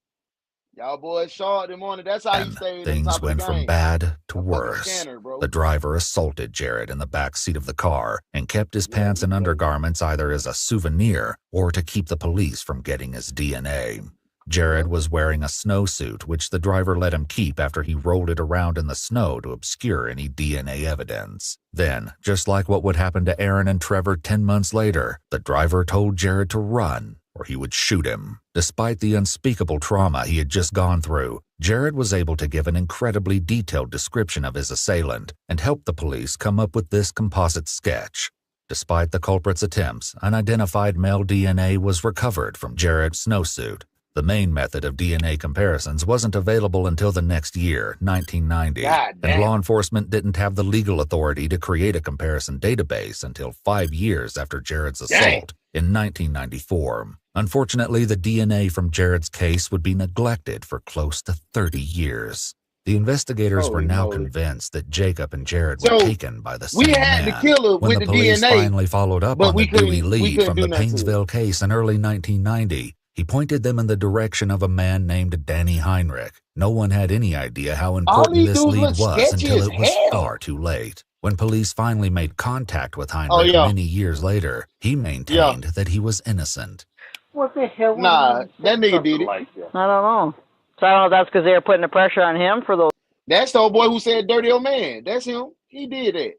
Y'all boys sharp this morning. That's how he stayed. Things went from bad to worse. The driver assaulted Jared in the back seat of the car and kept his pants and undergarments either as a souvenir or to keep the police from getting his DNA. Jared was wearing a snowsuit, which the driver let him keep after he rolled it around in the snow to obscure any DNA evidence. Then, just like what would happen to Aaron and Trevor 10 months later, the driver told Jared to run or he would shoot him. Despite the unspeakable trauma he had just gone through, Jared was able to give an incredibly detailed description of his assailant and help the police come up with this composite sketch. Despite the culprit's attempts, unidentified male DNA was recovered from Jared's snowsuit. The main method of DNA comparisons wasn't available until the next year, 1990, and law enforcement didn't have the legal authority to create a comparison database until 5 years after Jared's assault in 1994. Unfortunately, the DNA from Jared's case would be neglected for close to 30 years. The investigators were now convinced that Jacob and Jared were taken by the same man. When the police finally followed up on the Dewey lead from the Painesville case in early 1990, he pointed them in the direction of a man named Danny Heinrich. No one had any idea how important this lead was until it was far too late. When police finally made contact with Heinrich many years later, he maintained that he was innocent. What the hell? Nah, that nigga did it. I don't know. So I don't know if that's because they were putting the pressure on him for those. That's the old boy who said dirty old man. That's him. He did that.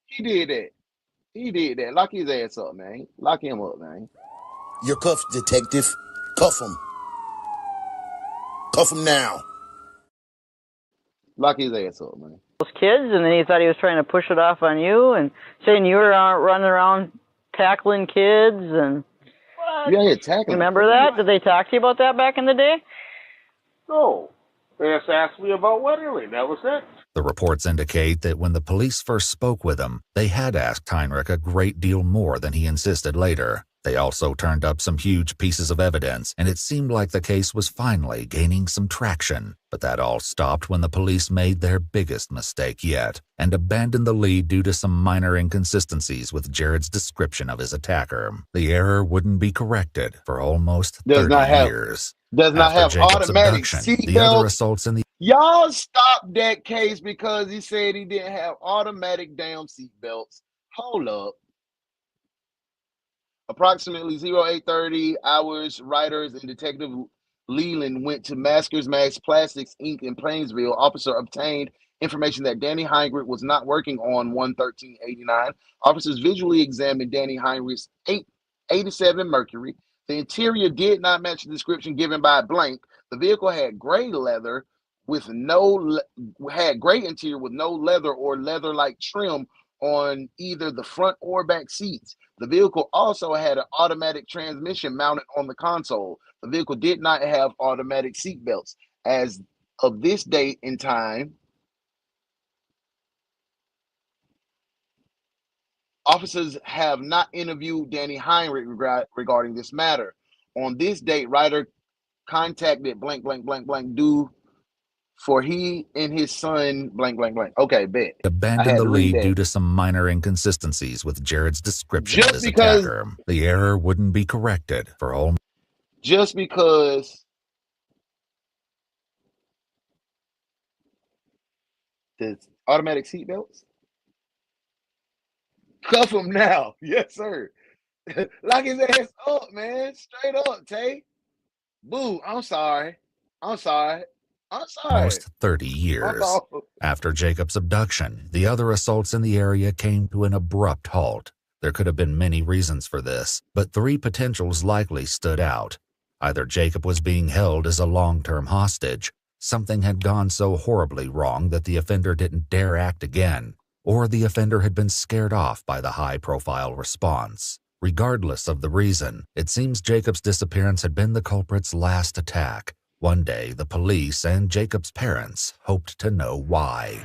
He did that. He did that. Lock his ass up, man. Lock him up, man. You're cuffed, detective. Cuff him. Cuff him now. Lock his ass up, man. Those kids, and then he thought he was trying to push it off on you and saying you were running around tackling kids and. Yeah, tackling. Remember that? Did they talk to you about that back in the day? No. They just asked me about Wetterly. That was it. The reports indicate that when the police first spoke with him, they had asked Heinrich a great deal more than he insisted later. They also turned up some huge pieces of evidence, and it seemed like the case was finally gaining some traction. But that all stopped when the police made their biggest mistake yet, and abandoned the lead due to some minor inconsistencies with Jared's description of his attacker. The error wouldn't be corrected for almost 30 years. Does not have automatic the other assaults in the Y'all stopped that case because he said he didn't have automatic damn seatbelts. Hold up. Approximately 0830 hours, writers and Detective Leland went to Maskers Max Plastics Inc. in Plainsville. Officer obtained information that Danny Heinrich was not working on 11389. Officers visually examined Danny Heinrich's 87 Mercury. The interior did not match the description given by blank. The vehicle had gray leather with gray interior with no leather or leather-like trim on either the front or back seats. The vehicle also had an automatic transmission mounted on the console. The vehicle did not have automatic seat belts. As of this date in time, officers have not interviewed Danny Heinrich regarding this matter. On this date, Ryder contacted blank, blank, blank, blank, due for he and his son, blank, blank, blank. Okay, bet. Abandoned the lead due to some minor inconsistencies with Jared's description of his attacker. The error wouldn't be corrected for all. Just because the automatic seatbelts? Cuff him now. Yes, sir. Lock his ass up, man. Straight up, Tay. Boo, I'm sorry. I'm sorry. I'm sorry. Almost 30 years. After Jacob's abduction, the other assaults in the area came to an abrupt halt. There could have been many reasons for this, but three potentials likely stood out. Either Jacob was being held as a long-term hostage, something had gone so horribly wrong that the offender didn't dare act again, or the offender had been scared off by the high-profile response. Regardless of the reason, it seems Jacob's disappearance had been the culprit's last attack. One day, the police and Jacob's parents hoped to know why.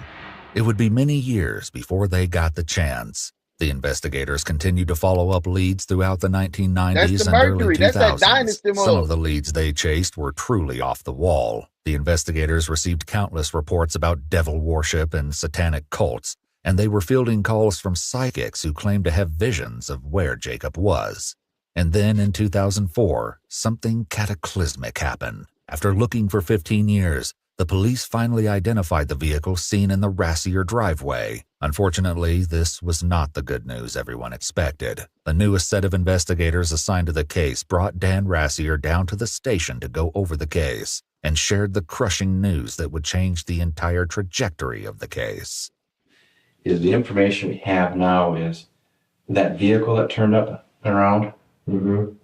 It would be many years before they got the chance. The investigators continued to follow up leads throughout the 1990s and early 2000s. Some of the leads they chased were truly off the wall. The investigators received countless reports about devil worship and satanic cults, and they were fielding calls from psychics who claimed to have visions of where Jacob was. And then in 2004, something cataclysmic happened. After looking for 15 years, the police finally identified the vehicle seen in the Rassier driveway. Unfortunately, this was not the good news everyone expected. The newest set of investigators assigned to the case brought Dan Rassier down to the station to go over the case and shared the crushing news that would change the entire trajectory of the case. The information we have now is that vehicle that turned up and around.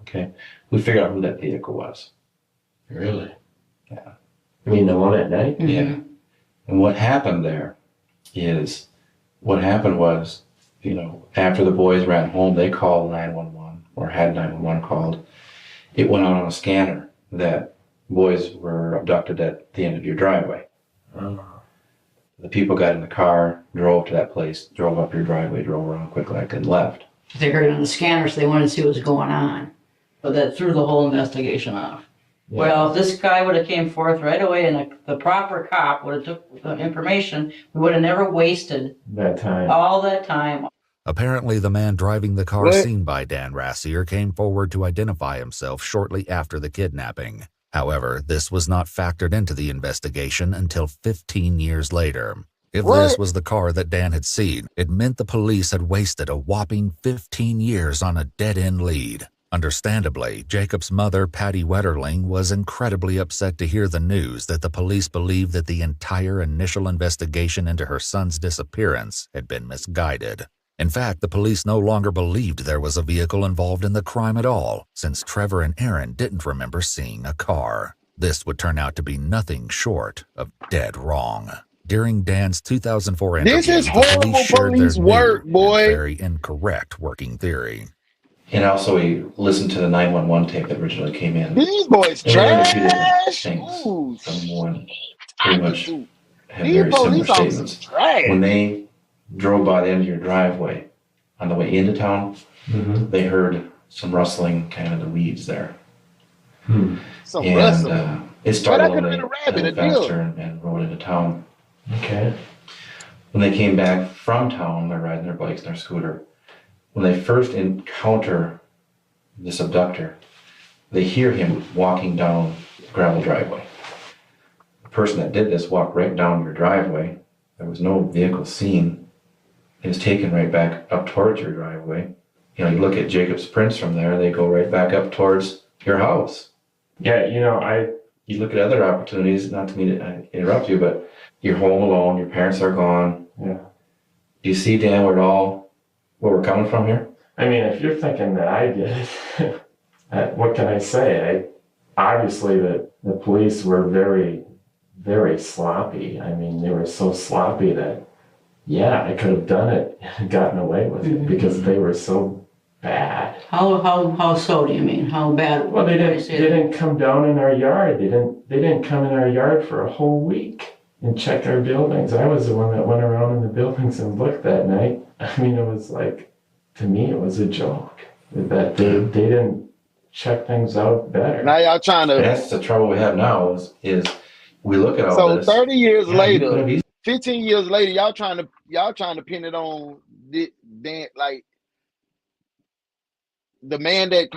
Okay. We figured out who that vehicle was. Really? Yeah. I mean, the one at night? Yeah. And what happened there is, after the boys ran home, they called 911 or had 911 called. It went out on a scanner that boys were abducted at the end of your driveway. The people got in the car, drove to that place, drove up your driveway, drove around quickly, and left. They heard it on the scanner, so they wanted to see what was going on. But that threw the whole investigation off. Yeah. Well, if this guy would have came forth right away and the proper cop would have took the information, we would have never wasted all that time. Apparently, the man driving the car seen by Dan Rassier came forward to identify himself shortly after the kidnapping. However, this was not factored into the investigation until 15 years later. If this was the car that Dan had seen, it meant the police had wasted a whopping 15 years on a dead-end lead. Understandably, Jacob's mother, Patty Wetterling, was incredibly upset to hear the news that the police believed that the entire initial investigation into her son's disappearance had been misguided. In fact, the police no longer believed there was a vehicle involved in the crime at all, since Trevor and Aaron didn't remember seeing a car. This would turn out to be nothing short of dead wrong. During Dan's 2004 interview, this is the horrible police shared police their work, new boy. and very incorrect working theory. And also, we listened to the 911 tape that originally came in. These boys And we learned a few trash. different things Ooh, from one. Pretty much have these very similar police officers statements. trash. When they drove by the end of your driveway on the way into town, they heard some rustling kind of the weeds there. Some and rustling. It started But when I they rabbit, went a deer. faster and rode into town. Okay. When they came back from town, they're riding their bikes and their scooter. When they first encounter this abductor, they hear him walking down the gravel driveway. The person that did this walked right down your driveway. There was no vehicle seen. It was taken right back up towards your driveway. You know, you look at Jacob's prints from there, they go right back up towards your house. Yeah, you know, You look at other opportunities, not to mean to interrupt you, but you're home alone, your parents are gone. Yeah. Do you see, Dan, where we're coming from here? I mean, if you're thinking that I did it, what can I say? Obviously, the police were very, very sloppy. I mean, they were so sloppy that, yeah, I could have done it and gotten away with it because they were so bad. How so do you mean? How bad? Well, they didn't come down in our yard. They didn't come in our yard for a whole week and check our buildings. I was the one that went around in the buildings and looked that night. I mean, it was like, to me, it was a joke that they didn't check things out better. Now y'all trying to. And that's the trouble we have now is we look at all this. So 30 years Yeah, later, 15 years later, y'all trying to pin it on Dan, like the man that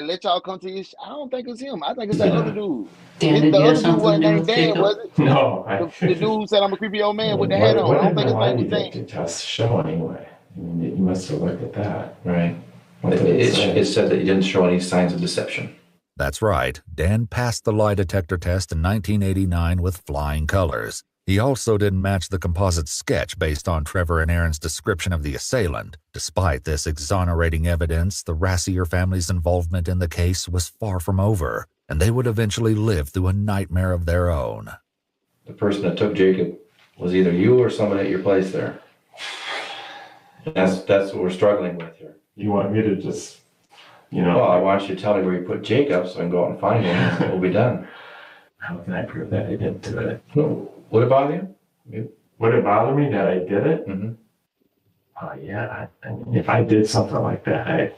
let y'all come to you. I don't think it's him. I think it's that other dude. Dan, The did you have other dude something wasn't to do named with Dan, Jacob? was it? No. The dude said, "I'm a creepy old man with the hat on." What I don't did think the his lie name was Dan. detector test show anyway? I mean, you must have looked at that. Right. What did it say? It said that he didn't show any signs of deception. That's right. Dan passed the lie detector test in 1989 with flying colors. He also didn't match the composite sketch based on Trevor and Aaron's description of the assailant. Despite this exonerating evidence, the Rassier family's involvement in the case was far from over, and they would eventually live through a nightmare of their own. The person that took Jacob was either you or somebody at your place there. That's what we're struggling with here. You want me to just, Well, I want you to tell me where you put Jacob so I can go out and find him and we'll be done. How can I prove that I didn't do it? No. Would it bother you? Would it bother me that I did it? Mm-hmm. Oh, yeah. I mean, if I did something like that,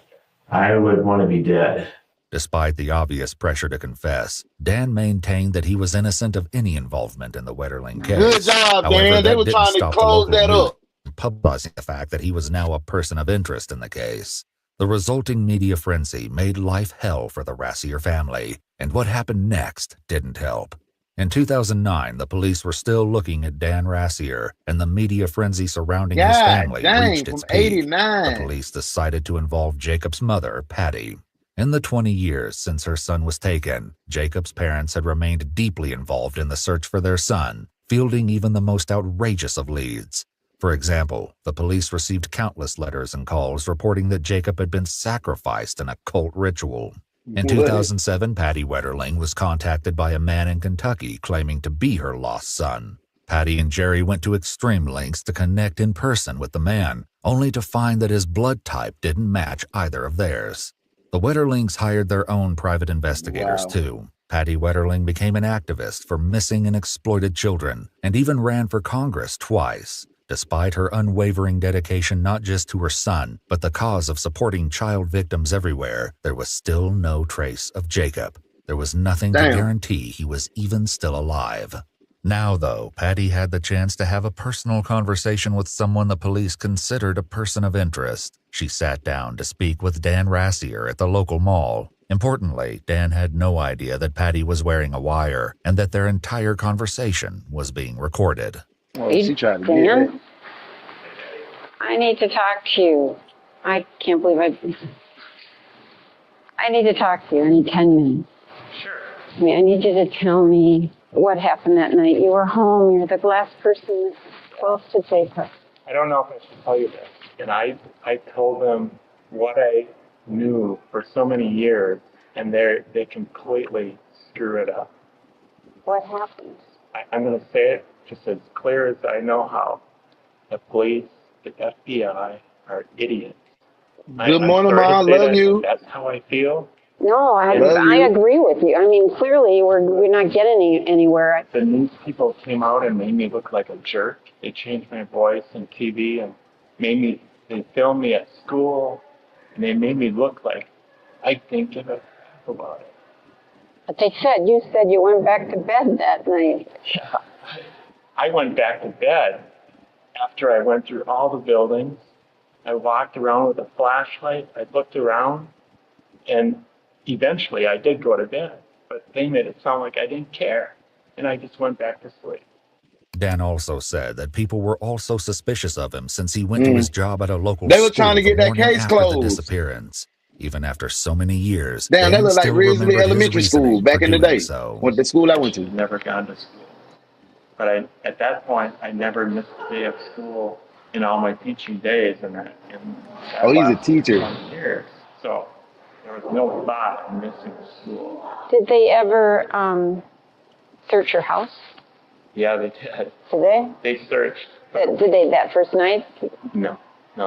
I would want to be dead. Despite the obvious pressure to confess, Dan maintained that he was innocent of any involvement in the Wetterling case. Good job, However, Dan. They that were didn't trying to stop the close local that media up. from publicizing the fact that he was now a person of interest in the case. The resulting media frenzy made life hell for the Rassier family, and what happened next didn't help. In 2009, the police were still looking at Dan Rassier, and the media frenzy surrounding his family reached its peak. 89. The police decided to involve Jacob's mother, Patty. In the 20 years since her son was taken, Jacob's parents had remained deeply involved in the search for their son, fielding even the most outrageous of leads. For example, the police received countless letters and calls reporting that Jacob had been sacrificed in a cult ritual. In 2007, Patty Wetterling was contacted by a man in Kentucky claiming to be her lost son. Patty and Jerry went to extreme lengths to connect in person with the man, only to find that his blood type didn't match either of theirs. The Wetterlings hired their own private investigators, too. Patty Wetterling became an activist for missing and exploited children, and even ran for Congress twice. Despite her unwavering dedication not just to her son, but the cause of supporting child victims everywhere, there was still no trace of Jacob. There was nothing to guarantee he was even still alive. Now, though, Patty had the chance to have a personal conversation with someone the police considered a person of interest. She sat down to speak with Dan Rassier at the local mall. Importantly, Dan had no idea that Patty was wearing a wire and that their entire conversation was being recorded. Oh, she tried to get it. I need to talk to you. I can't believe I I need to talk to you. I need 10 minutes. Sure. I need you to tell me what happened that night. You were home. You're the last person close to Jacob. I don't know if I should tell you this. And I told them what I knew for so many years, and they completely screw it up. What happened? I'm going to say it just as clear as I know how. The police, the FBI are idiots. Good morning, Mom. Love you. That's how I feel. No, I agree with you. I mean, clearly we're not getting anywhere. The news people came out and made me look like a jerk. They changed my voice on TV and they filmed me at school, and they made me look like I didn't give a f about it. But you said you went back to bed that night. Yeah, I went back to bed after I went through all the buildings. I walked around with a flashlight. I looked around, and eventually I did go to bed. But they made it sound like I didn't care, and I just went back to sleep. Dan also said that people were also suspicious of him since he went to his job at a local They school were trying to get that case after closed. the disappearance. Even after so many years, Damn, that looked like Ridgely Elementary School back in the day. So. What the school I went to. Never gone to school. But at that point, I never missed a day of school in all my teaching days. Oh, he's a teacher. 20 years. So there was no thought in missing school. Did they ever search your house? Yeah, they did. Did they? They searched. Did they that first night? No,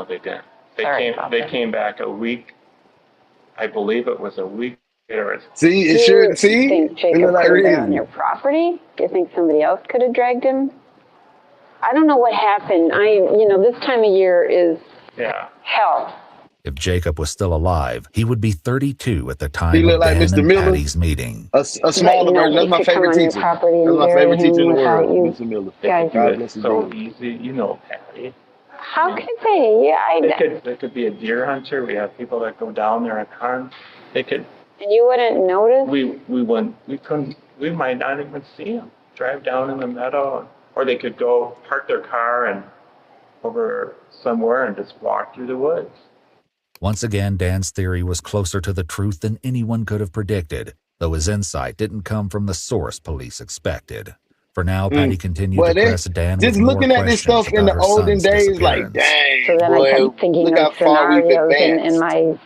they didn't. They came back a week. I believe it was a week later. See, it sure. See, do you think Jacob could have been on your property? Do you think somebody else could have dragged him? I don't know what happened. This time of year is hell. If Jacob was still alive, he would be 32 at the time He of looked like Dan Mr. and Miller. Patty's meeting. A smaller version. That's my favorite teacher. That's my favorite teacher in the world, Mr. Miller. Guys, It's so easy, Patty. How could they? Yeah, They could be a deer hunter. We have people that go down there and hunt. They could. And you wouldn't notice? We might not even see them. Drive down in the meadow, or they could go park their car and over somewhere and just walk through the woods. Once again, Dan's theory was closer to the truth than anyone could have predicted, though his insight didn't come from the source police expected. For now, Patty continued to press Dan just with looking more at this questions stuff in the about her olden son's days, like, dang, so then boy, I kept thinking look how of far we've scenarios, advanced. and my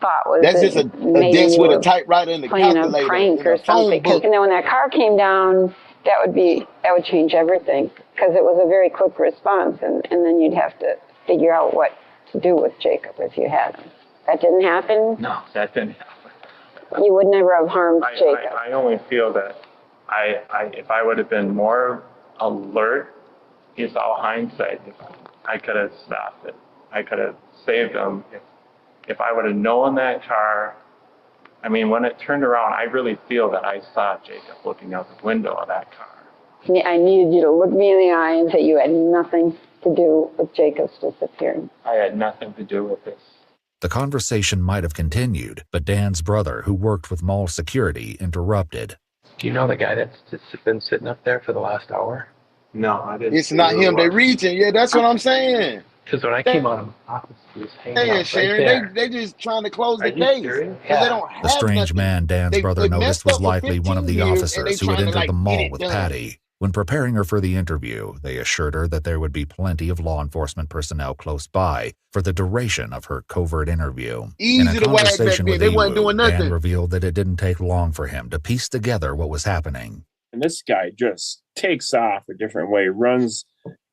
thought was That's just a desk with a typewriter and a playing calculator a prank or something. Because when that car came down, that would change everything, because it was a very quick response, and then you'd have to figure out what to do with Jacob if you had him. That didn't happen? No, that didn't happen. You would never have harmed Jacob. I only feel that if I would have been more alert, it's all hindsight. I could have stopped it. I could have saved him. If I would have known that car, when it turned around, I really feel that I saw Jacob looking out the window of that car. I needed you to look me in the eye and say you had nothing to do with Jacob's disappearance. I had nothing to do with this. The conversation might have continued, but Dan's brother, who worked with mall security, interrupted. Do you know the guy that's been sitting up there for the last hour? No, I didn't. It's not him. They're reaching. Yeah, that's what I'm saying. Because when I came out of the office, he was hanging out Sharon, right there. they just trying to close the case. Yeah. They don't have The strange nothing. man Dan's brother noticed was likely one of the officers who had trying to, entered the get mall it with done. Patty. When preparing her for the interview, they assured her that there would be plenty of law enforcement personnel close by for the duration of her covert interview. In a Easy to wag that conversation bitch. with They wasn't doing Dan nothing. revealed that it didn't take long for him to piece together what was happening. And this guy just takes off a different way, runs,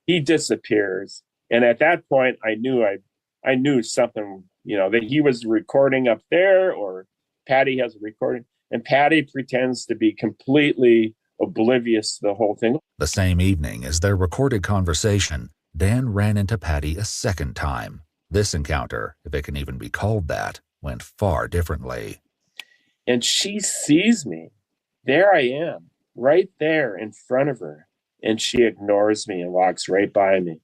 he disappears. And at that point, I knew something, that he was recording up there, or Patty has a recording, and Patty pretends to be completely oblivious to the whole thing. The same evening, as their recorded conversation, Dan ran into Patty a second time. This encounter, if it can even be called that, went far differently. And she sees me. There I am, right there in front of her. And she ignores me and walks right by me.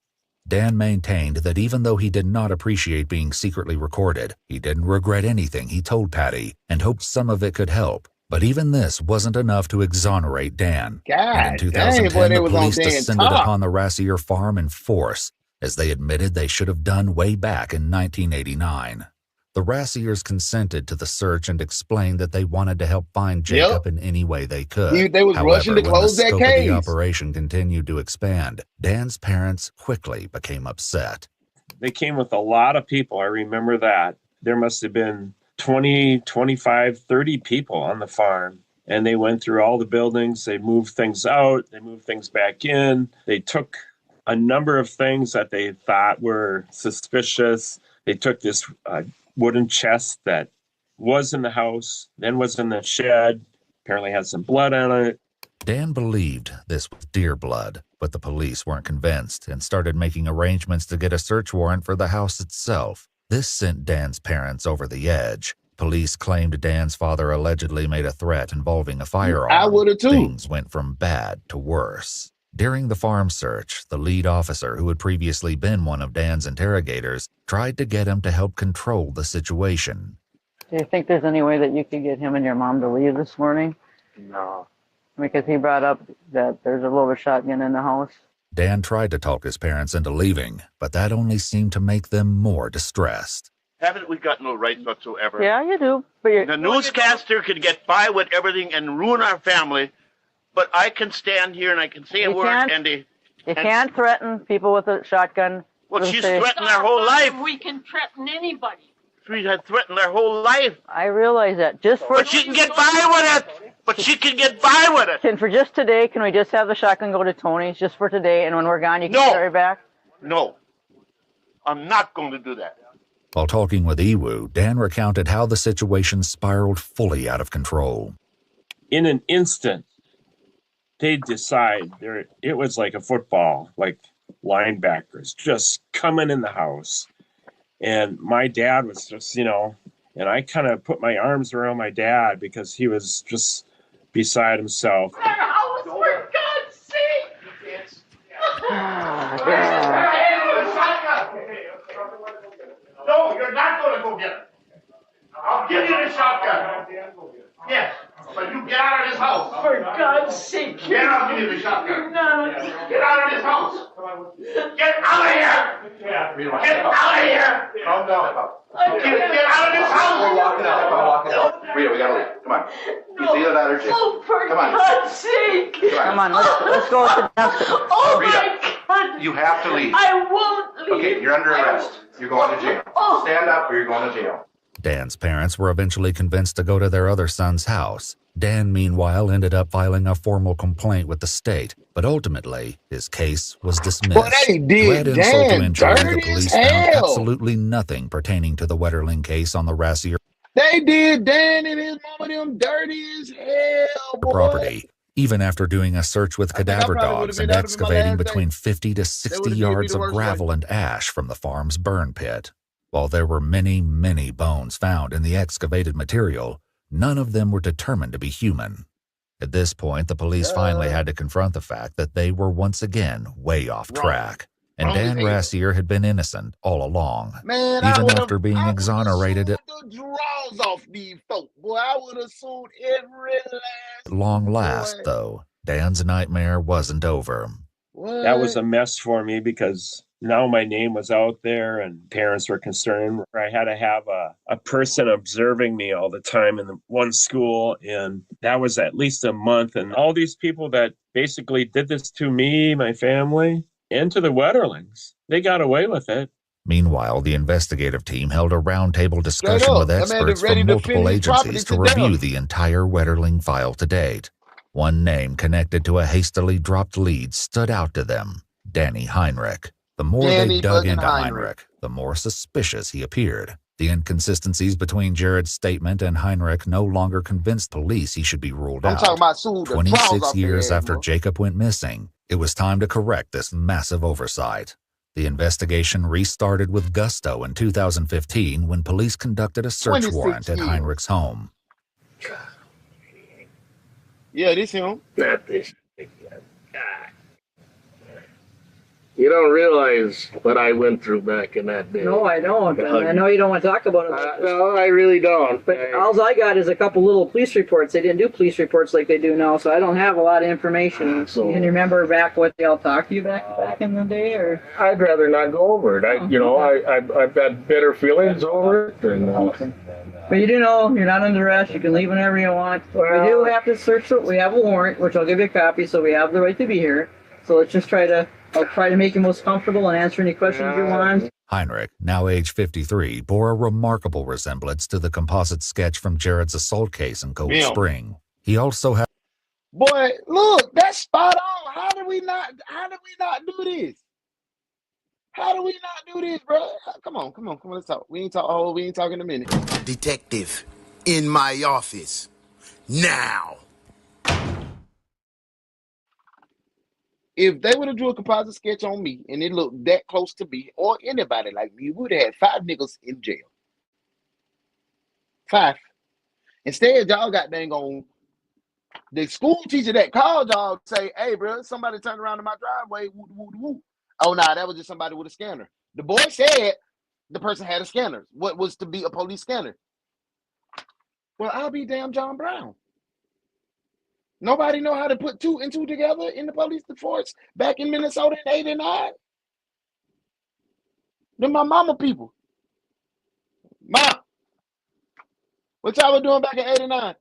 Dan maintained that even though he did not appreciate being secretly recorded, he didn't regret anything he told Patty and hoped some of it could help. But even this wasn't enough to exonerate Dan. And in 2010, the police descended upon the Rassier farm in force, as they admitted they should have done way back in 1989. The Rassiers consented to the search and explained that they wanted to help find Jacob in any way they could. They was rushing to close that However, when the scope of the case. operation continued to expand, Dan's parents quickly became upset. They came with a lot of people. I remember that. There must have been 20, 25, 30 people on the farm. And they went through all the buildings. They moved things out. They moved things back in. They took a number of things that they thought were suspicious. They took this wooden chest that was in the house, then was in the shed, apparently had some blood on it. Dan believed this was deer blood, but the police weren't convinced and started making arrangements to get a search warrant for the house itself. This sent Dan's parents over the edge. Police claimed Dan's father allegedly made a threat involving a firearm. I would have too. Things went from bad to worse. During the farm search, the lead officer, who had previously been one of Dan's interrogators, tried to get him to help control the situation. Do you think there's any way that you could get him and your mom to leave this morning? No. Because he brought up that there's a loaded shotgun in the house. Dan tried to talk his parents into leaving, but that only seemed to make them more distressed. Haven't we got no rights whatsoever? Yeah, you do. But the newscaster can get by with everything and ruin our family, but I can stand here and I can say a word and they... You can't threaten people with a shotgun. Well, she's threatened their whole life. We can threaten anybody. She had threatened their whole life. I realize that. But she can get by with it. But she can get by with it. And for just today, can we just have the shotgun go to Tony's just for today, and when we're gone, you can carry it back? No. I'm not going to do that. While talking with Iwu, Dan recounted how the situation spiraled fully out of control. In an instant, they'd decide it was like a football, like linebackers just coming in the house. And my dad was just, and I kind of put my arms around my dad because he was just beside himself. Our house, for God's sake! No, you're not going to go get it. I'll give you the shotgun. Yes, but you get out of this house. For God's sake. Get out, give you the shotgun. No. Get out of this house. Get out of here. Get out of here. Calm down. Get out of this house. We're walking out. Rita, we gotta leave. Come on. You see that or Jim? Oh, for Come on. God's sake. Come on, let's go with the desk. Oh, Rita, my God. you have to leave. I won't leave. Okay, you're under arrest. You're going to jail. Stand up or you're going to jail. Dan's parents were eventually convinced to go to their other son's house. Dan, meanwhile, ended up filing a formal complaint with the state, but ultimately, his case was dismissed. Well, they did To add insult to Dan injury, the dirty police as found hell. absolutely nothing pertaining to the Wetterling case on the Rassier They did Dan and his mama them dirty as hell, boy. property, even after doing a search with cadaver probably would've dogs been and out of it my excavating last day. between 50 to 60 would've given me yards the of worst gravel and ash from the farm's burn pit. While there were many, many bones found in the excavated material, none of them were determined to be human. At this point, the police finally had to confront the fact that they were once again way off track, and Dan Rassier had been innocent all along, Man, even after being exonerated at the draws off these folk, boy. I would have sued every last. long last, though. Dan's nightmare wasn't over. That was a mess for me because now my name was out there and parents were concerned. I had to have a person observing me all the time in the one school, and that was at least a month. And all these people that basically did this to me, my family, and to the Wetterlings, they got away with it. Meanwhile, the investigative team held a roundtable discussion up. with That man experts is ready from to multiple defend his property agencies to to review death. the entire Wetterling file to date. One name connected to a hastily dropped lead stood out to them: Danny Heinrich. The more Danny they dug fucking into Heinrich. Heinrich, the more suspicious he appeared. The inconsistencies between Jared's statement and Heinrich no longer convinced police he should be ruled I'm out. talking about sued the draws 26 off years their ass, after boy. Jacob went missing, it was time to correct this massive oversight. The investigation restarted with gusto in 2015 when police conducted a search 26 warrant at years. Heinrich's home. Yeah, this him. Not this. You don't realize what I went through back in that day. No, I don't. And I know you don't want to talk about it. No, I really don't. But all I got is a couple little police reports. They didn't do police reports like they do now, so I don't have a lot of information. Can you remember back what they all talked to you back in the day, or? I'd rather not go over it. I've got better feelings over it. But you do know you're not under arrest. You can leave whenever you want. Well, we do have to search. We have a warrant, which I'll give you a copy, so we have the right to be here. So let's just I'll try to make you most comfortable and answer any questions you want. Heinrich, now age 53, bore a remarkable resemblance to the composite sketch from Jared's assault case in Cold Spring. He also had... Boy, look, that's spot on. How did we not do this? How do we not do this, bro? Come on, let's talk. We ain't talking in a minute. Detective, in my office, now. If they would have drew a composite sketch on me and it looked that close to me or anybody like me, we would have had 5 niggas in jail. 5. Instead, y'all got dang on the school teacher that called y'all say, hey, bro, somebody turned around in my driveway. Woo, woo, woo. Oh, nah, that was just somebody with a scanner. The boy said the person had a scanner. What was to be a police scanner? Well, I'll be damn John Brown. Nobody know how to put 2 and 2 together in the police force back in Minnesota in 89. They're my mama people. Mom, what y'all were doing back in 89?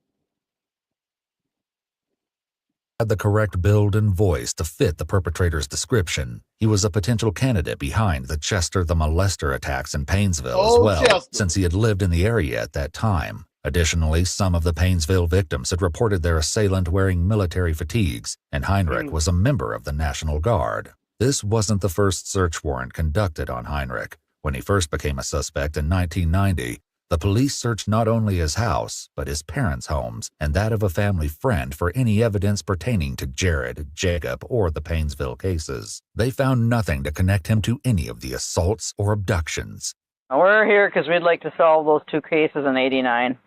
Had the correct build and voice to fit the perpetrator's description. He was a potential candidate behind the Chester the Molester attacks in Painesville as well, since he had lived in the area at that time. Additionally, some of the Painesville victims had reported their assailant wearing military fatigues, and Heinrich was a member of the National Guard. This wasn't the first search warrant conducted on Heinrich. When he first became a suspect in 1990, the police searched not only his house, but his parents' homes and that of a family friend for any evidence pertaining to Jared, Jacob, or the Painesville cases. They found nothing to connect him to any of the assaults or abductions. We're here because we'd like to solve those 2 cases in 89.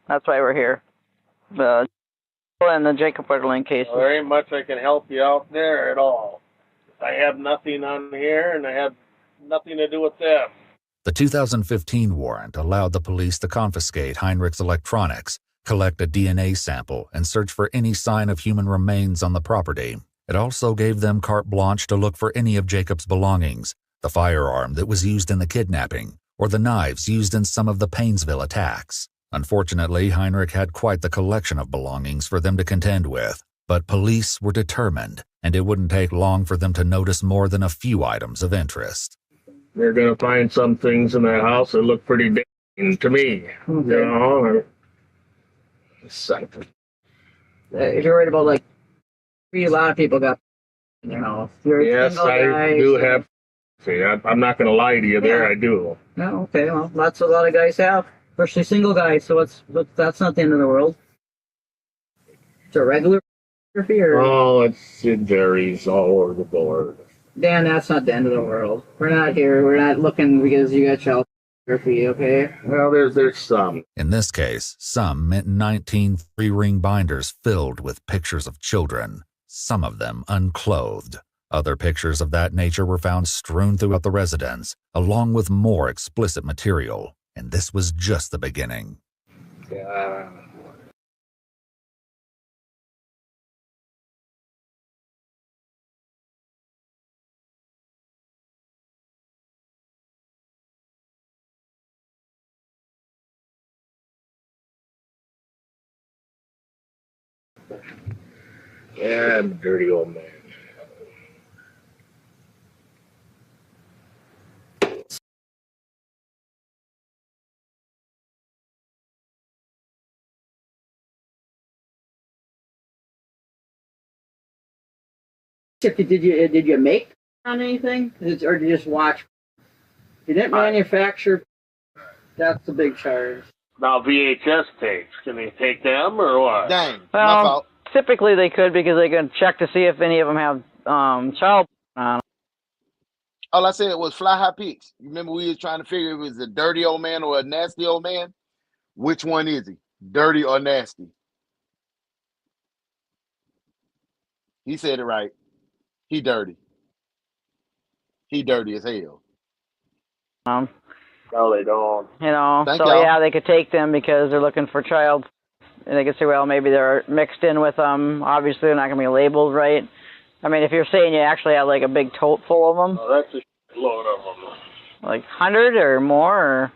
That's why we're here. The and the Jacob Wetterling cases. Well, there ain't much I can help you out there at all. I have nothing on here, and I have nothing to do with them. The 2015 warrant allowed the police to confiscate Heinrich's electronics, collect a DNA sample, and search for any sign of human remains on the property. It also gave them carte blanche to look for any of Jacob's belongings, the firearm that was used in the kidnapping, or the knives used in some of the Painesville attacks. Unfortunately, Heinrich had quite the collection of belongings for them to contend with, but police were determined, and it wouldn't take long for them to notice more than a few items of interest. They're going to find some things in that house that look pretty damn to me. You know? If you're worried about, a lot of people got in their house. Yes, I do have. See, I'm not going to lie to you there, I do. No, okay, well, that's what a lot of guys have. Especially single guys, so that's not the end of the world. It's a regular photography, or? Oh, it varies all over the board. Dan, that's not the end of the world. We're not here. We're not looking because you got child photography, okay? Well, there's some. In this case, some meant 19 3-ring binders filled with pictures of children, some of them unclothed. Other pictures of that nature were found strewn throughout the residence, along with more explicit material. And this was just the beginning. Yeah. Yeah, I'm a dirty old man. Did you make on anything, or did you just watch? You didn't manufacture. That's the big charge. Now VHS tapes, can they take them or what? Dang, Well, my fault. Typically they could because they could check to see if any of them have child on. All I said was fly high pics. You remember we was trying to figure if it was a dirty old man or a nasty old man? Which one is he? Dirty or nasty? He said it right. He dirty. He dirty as hell. No, they don't. You know, Thank so y'all. yeah, they could take them because they're looking for child. And they could say, well, maybe they're mixed in with them. Obviously, they're not going to be labeled right. I mean, if you're saying you actually have like a big tote full of them, Oh, that's a load of them. like 100 or more, or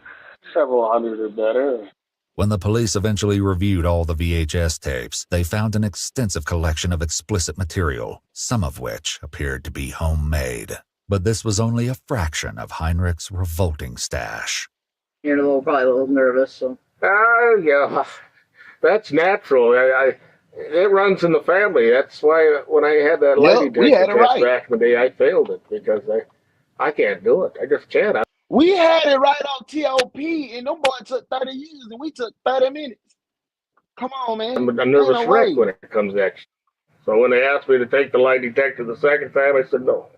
Several hundred or better. When the police eventually reviewed all the VHS tapes, they found an extensive collection of explicit material, some of which appeared to be homemade. But this was only a fraction of Heinrich's revolting stash. You're probably a little nervous, so. Yeah, that's natural. It runs in the family. That's why when I had that lie detector test back in the day, I failed it because I can't do it. I just can't. We had it right on TOP, and them boys took 30 years, and we took 30 minutes. Come on, man. I'm a nervous wreck when it comes at you. So when they asked me to take the lie detector the second time, I said, no,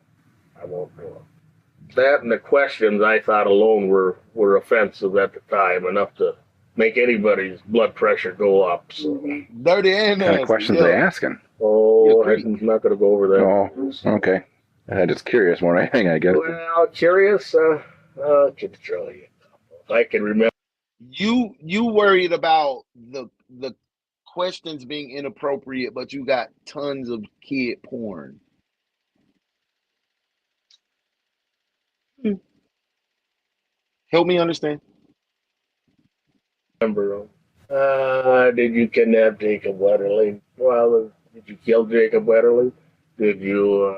I won't do it. That and the questions I thought alone were offensive at the time, enough to make anybody's blood pressure go up. So. Dirty and What kind of questions are they asking? Oh, I'm not going to go over that. Oh, okay. I'm just curious more than anything, I guess. Well, curious? I can tell you. I can remember. You worried about the questions being inappropriate, but you got tons of kid porn. Help me understand. Remember, did you kidnap Jacob Wetterly? Well, did you kill Jacob Wetterly? Did you,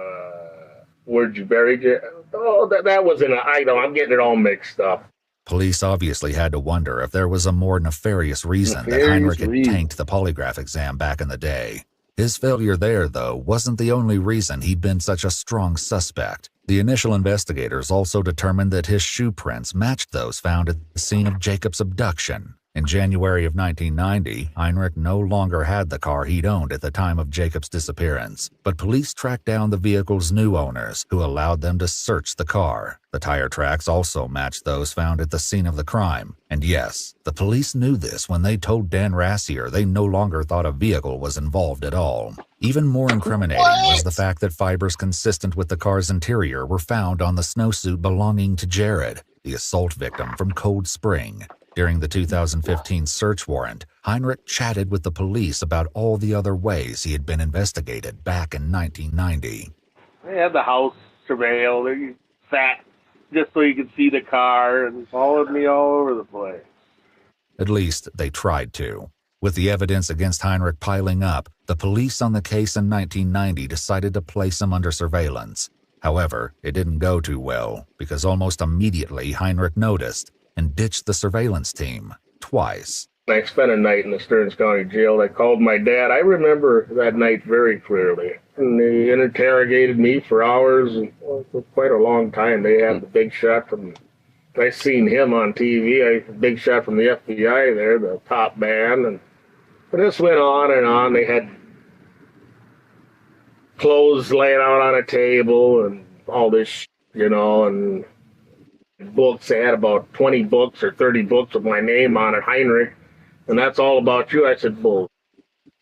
where'd you bury Jacob? Oh, that was I'm getting it all mixed up. Police obviously had to wonder if there was a more nefarious reason that Heinrich had tanked the polygraph exam back in the day. His failure there, though, wasn't the only reason he'd been such a strong suspect. The initial investigators also determined that his shoe prints matched those found at the scene of Jacob's abduction. In January of 1990, Heinrich no longer had the car he'd owned at the time of Jacob's disappearance, but police tracked down the vehicle's new owners, who allowed them to search the car. The tire tracks also matched those found at the scene of the crime. And yes, the police knew this when they told Dan Rassier they no longer thought a vehicle was involved at all. Even more incriminating was the fact that fibers consistent with the car's interior were found on the snowsuit belonging to Jared, the assault victim from Cold Spring. During the 2015 search warrant, Heinrich chatted with the police about all the other ways he had been investigated back in 1990. They had the house surveilled. They sat just so you could see the car and followed me all over the place. At least they tried to. With the evidence against Heinrich piling up, the police on the case in 1990 decided to place him under surveillance. However, it didn't go too well, because almost immediately Heinrich noticed and ditched the surveillance team twice. I spent a night in the Stearns County Jail. I called my dad. I remember that night very clearly. And they interrogated me for hours, and for quite a long time. They had the big shot from, I seen him on TV, big shot from the FBI there, the top man. And this went on and on. They had clothes laying out on a table and all this, and books. They had about 20 books or 30 books with my name on it, Heinrich, and that's all about you. I said, bull.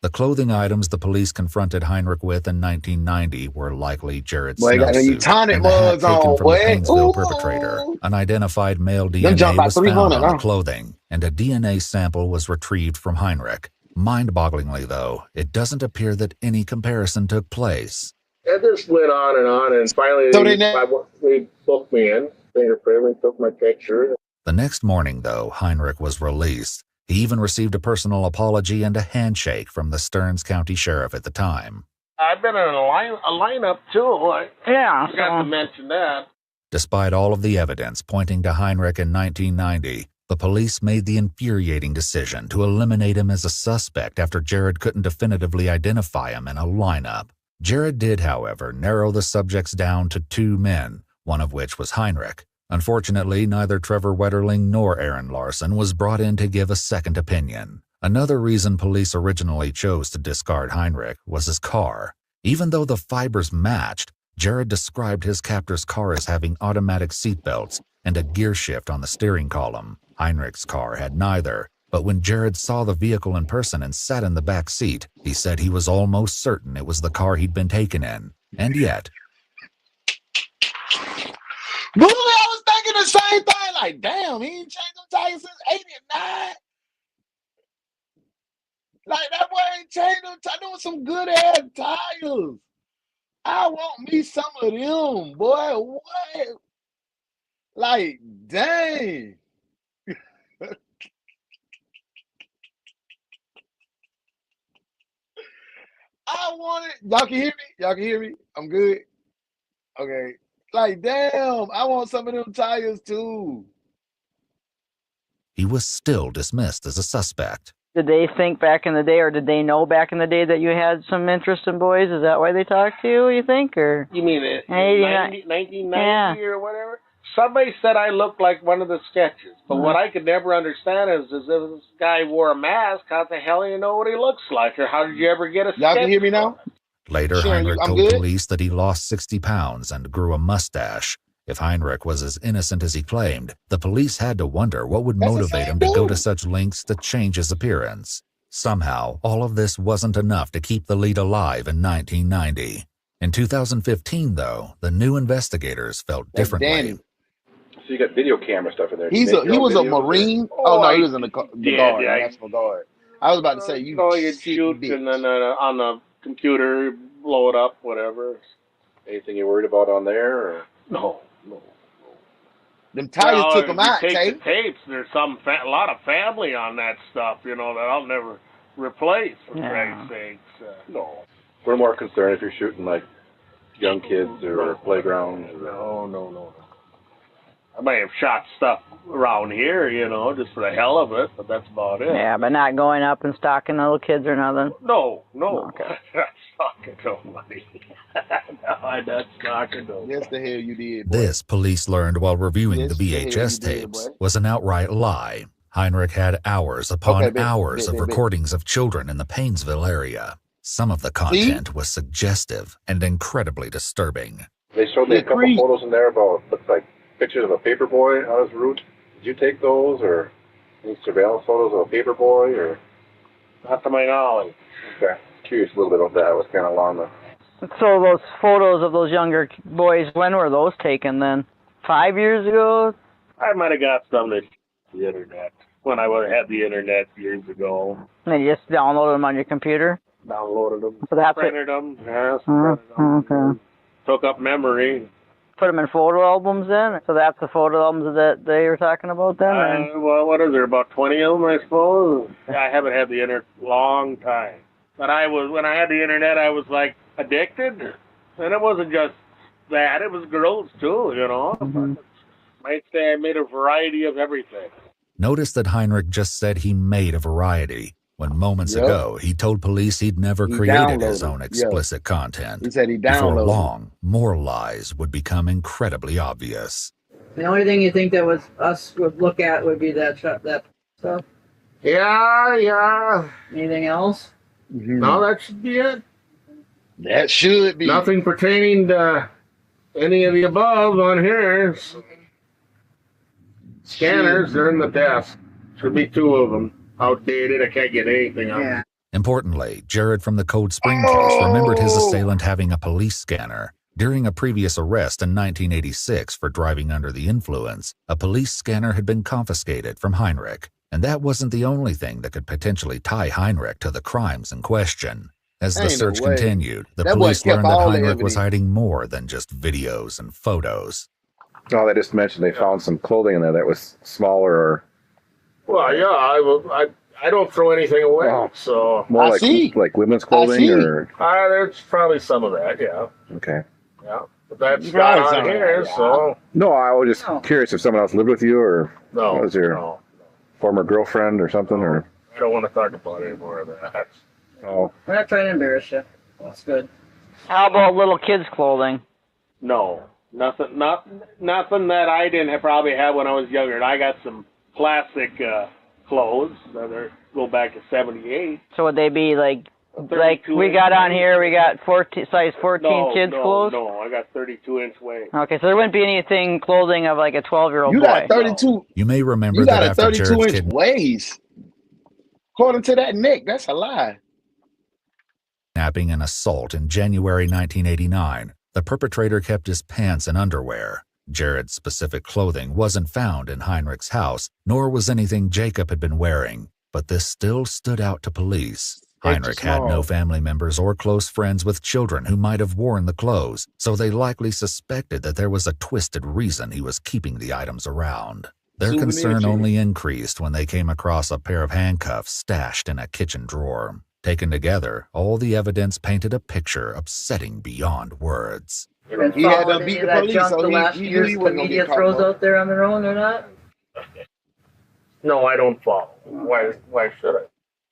The clothing items the police confronted Heinrich with in 1990 were likely Jared's snowsuit and the hat taken from the Painesville perpetrator. Unidentified male DNA was found on the clothing, and a DNA sample was retrieved from Heinrich. Mind-bogglingly, though, it doesn't appear that any comparison took place. And this went on, and finally they booked me in. Fingerprint, took my picture. The next morning, though, Heinrich was released. He even received a personal apology and a handshake from the Stearns County Sheriff at the time. I've been in a lineup, too. I forgot to mention that. Despite all of the evidence pointing to Heinrich in 1990, the police made the infuriating decision to eliminate him as a suspect after Jared couldn't definitively identify him in a lineup. Jared did, however, narrow the subjects down to 2 men, one of which was Heinrich. Unfortunately, neither Trevor Wetterling nor Aaron Larson was brought in to give a second opinion. Another reason police originally chose to discard Heinrich was his car. Even though the fibers matched, Jared described his captor's car as having automatic seatbelts and a gear shift on the steering column. Heinrich's car had neither, but when Jared saw the vehicle in person and sat in the back seat, he said he was almost certain it was the car he'd been taken in. And yet, Boy, I was thinking the same thing. Like, damn, he ain't changed them tires since '89. Like, that boy ain't changed them tires. Them some good ass tires. I want me some of them, boy. What? Like, dang. I want it. Y'all can hear me? Y'all can hear me? I'm good. Okay. Like, damn, I want some of them tires too. He was still dismissed as a suspect. Did they think back in the day, or did they know back in the day that you had some interest in boys? Is that why they talked to you, you think? Or You mean it? Hey, 1990 or whatever? Somebody said I looked like one of the sketches, but what I could never understand is if this guy wore a mask, how the hell do you know what he looks like, or how did you ever get a sketch? Y'all can hear me now? Later, Sharon, Heinrich I'm told good? police that he lost 60 pounds and grew a mustache. If Heinrich was as innocent as he claimed, the police had to wonder what would motivate him to go to such lengths to change his appearance. Somehow, all of this wasn't enough to keep the lead alive in 1990. In 2015, though, the new investigators felt differently. Danny. So you got video camera stuff in there. He was a Marine. Oh, no, he was in the Guard, yeah, National Guard. I was about to say, you you'd sick shoot bitch. and then on the computer, blow it up, whatever. Anything you're worried about on there? Or? No. Them tires took them out, Take Tay. the tapes. There's a lot of family on that stuff, that I'll never replace, for Christ's sakes. No. We're more concerned if you're shooting like young kids or playgrounds. No. I may have shot stuff around here, just for the hell of it, but that's about it. Yeah, but not going up and stalking little kids or nothing. No. Okay. Stalking nobody. No, I'm not stalking nobody. Yes, the hell you did, boy. This, police learned while reviewing Yes, the the hell VHS you did, tapes, boy. was an outright lie. Heinrich had hours upon hours of recordings of children in the Paynesville area. Some of the content was suggestive and incredibly disturbing. They showed me a couple photos in there about, looks like pictures of a paper boy on his route. Did you take those, or any surveillance photos of a paper boy, or? Not to my knowledge. Okay. Curious a little bit about that. I was kind of along the... So those photos of those younger boys, when were those taken then? 5 years ago? I might have got some of the internet, when I had the internet years ago. And you just downloaded them on your computer? Downloaded them, So that's printed them, printed them. Okay. Took up memory. Put them in photo albums then? So that's the photo albums that they were talking about then? Well, what is there, about 20 of them, I suppose? I haven't had the internet a long time. But when I had the internet, I was like addicted. And it wasn't just that, it was girls too, Might say I made a variety of everything. Notice that Heinrich just said he made a variety, when moments ago he told police he'd never created his own explicit content. He said he Before downloaded. long, more lies would become incredibly obvious. The only thing you think that us would look at would be that stuff? Yeah. Anything else? No, that should be it. That should be. Nothing pertaining to any of the above on here. Scanners, they're in the desk. Should be 2 of them. Outdated, I can't get anything on them. Importantly, Jared from the Cold Spring case remembered his assailant having a police scanner. During a previous arrest in 1986 for driving under the influence, a police scanner had been confiscated from Heinrich. And that wasn't the only thing that could potentially tie Heinrich to the crimes in question. As the search continued, the police learned that Heinrich was hiding more than just videos and photos. Oh, they just mentioned they found some clothing in there that was smaller or... Well, yeah, I don't throw anything away, so... More like women's clothing, or... There's probably some of that, yeah. Okay. Yeah, but that's not on here, so... No, I was just curious if someone else lived with you, or was your former girlfriend or something, or... I don't want to talk about any more of that. Oh. We're not trying to embarrass you. That's good. How about little kids' clothing? No. Nothing that I didn't probably have when I was younger. I got some plastic clothes that go back to 78. So would they be like we got on here, we got size 14 kids clothes? No, I got 32-inch waist. Okay, so there wouldn't be anything clothing of like a 12-year-old boy. You got 32. You may remember You that got a after 32-inch waist. According to that neck, that's a lie. kidnapping and assault in January 1989, the perpetrator kept his pants and underwear. Jared's specific clothing wasn't found in Heinrich's house, nor was anything Jacob had been wearing, but this still stood out to police. Heinrich had no family members or close friends with children who might have worn the clothes, so they likely suspected that there was a twisted reason he was keeping the items around. Their concern only increased when they came across a pair of handcuffs stashed in a kitchen drawer. Taken together, all the evidence painted a picture upsetting beyond words. You been following any of that junk the last years the media throws out there on their own or not? No, I don't follow. Why should I?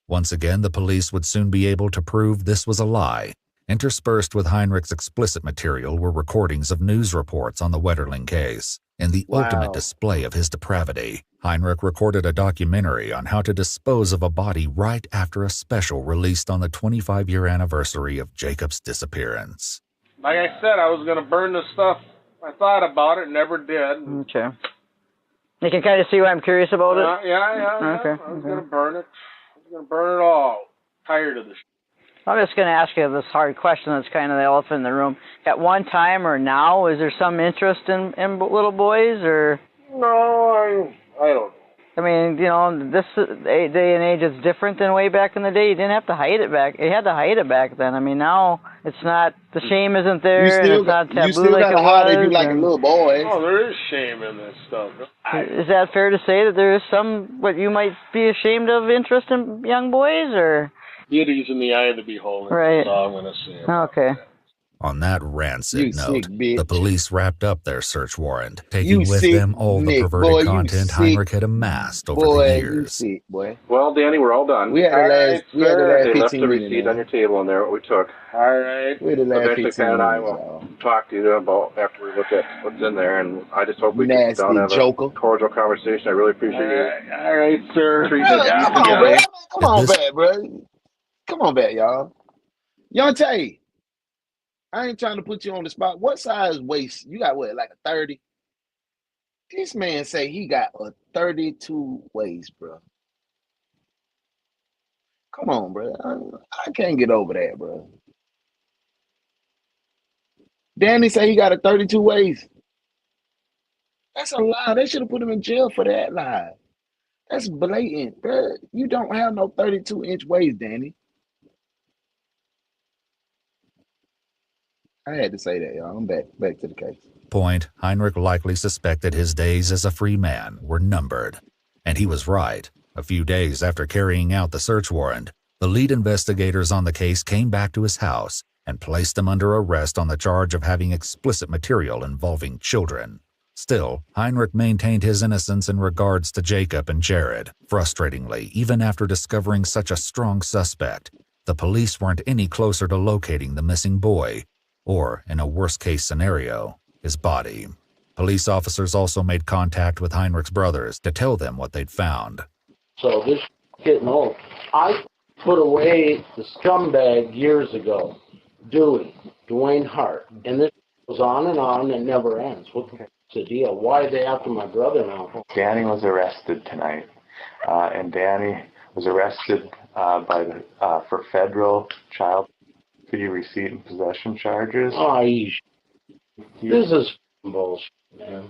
Once again, the police would soon be able to prove this was a lie. Interspersed with Heinrich's explicit material were recordings of news reports on the Wetterling case. In the ultimate display of his depravity, Heinrich recorded a documentary on how to dispose of a body right after a special released on the 25-year anniversary of Jacob's disappearance. Like I said, I was going to burn the stuff. I thought about it, never did. Okay. You can kind of see why I'm curious about it? Yeah. Okay. I was going to burn it. I was going to burn it all. Tired of this. I'm just going to ask you this hard question that's kind of the elephant in the room. At one time or now, is there some interest in little boys, or? No, I don't know. I mean, you know, this day and age is different than way back in the day. You didn't have to hide it back. You had to hide it back then. I mean, now it's not, the shame isn't there, and it's not taboo you still like it gotta hide was. if you like a little boy. Oh, there is shame in this stuff. Is that fair to say that there is some, what you might be ashamed of, interest in young boys, or? Beauty's in the eye of the beholder. Right. That's all I'm going to say. Okay. On that rancid You note, sick bitch. the police wrapped up their search warrant, taking You with sick them all the Nick, perverted boy, you content sick Heinrich had amassed over the Boy, you years. sick, boy. Well, Danny, we're all done. We had the last They left 15 the minutes. receipt on your table in there, what we took. All right. We had the last Eventually, 15 Pat and I minutes, will talk to you about after we look at what's in there, and I just hope we can sit down and have Joker. a cordial conversation. I really appreciate you. All right, sir. Come on back, bro. Come on back, y'all. Yontae, I ain't trying to put you on the spot. What size waist? You got what, like a 30? This man say he got a 32 waist, bro. Come on, bro. I can't get over that, bro. Danny say he got a 32 waist. That's a lie. They should have put him in jail for that lie. That's blatant, bro. You don't have no 32-inch waist, Danny. I had to say that, y'all. I'm back to the case. Point, Heinrich likely suspected his days as a free man were numbered. And he was right. A few days after carrying out the search warrant, the lead investigators on the case came back to his house and placed him under arrest on the charge of having explicit material involving children. Still, Heinrich maintained his innocence in regards to Jacob and Jared. Frustratingly, even after discovering such a strong suspect, the police weren't any closer to locating the missing boy, or, in a worst-case scenario, his body. Police officers also made contact with Heinrich's brothers to tell them what they'd found. So this is getting old. I put away the scumbag years ago, Dwayne Hart, and this goes on and it never ends. What's the deal? Why are they after my brother now? Danny was arrested tonight, and Danny was arrested for federal child receipt and possession charges. Oh, this is bullshit, man.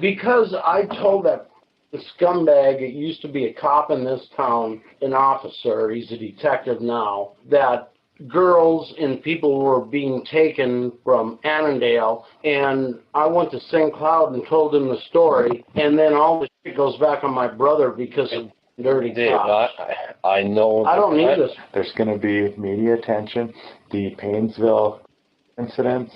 Because I told the scumbag, it used to be a cop in this town, an officer, he's a detective now, that girls and people were being taken from Annandale, and I went to St. Cloud and told him the story, and then all the shit goes back on my brother because of dirty cops. I know. I don't need this. There's going to be media attention. The Paynesville incidents.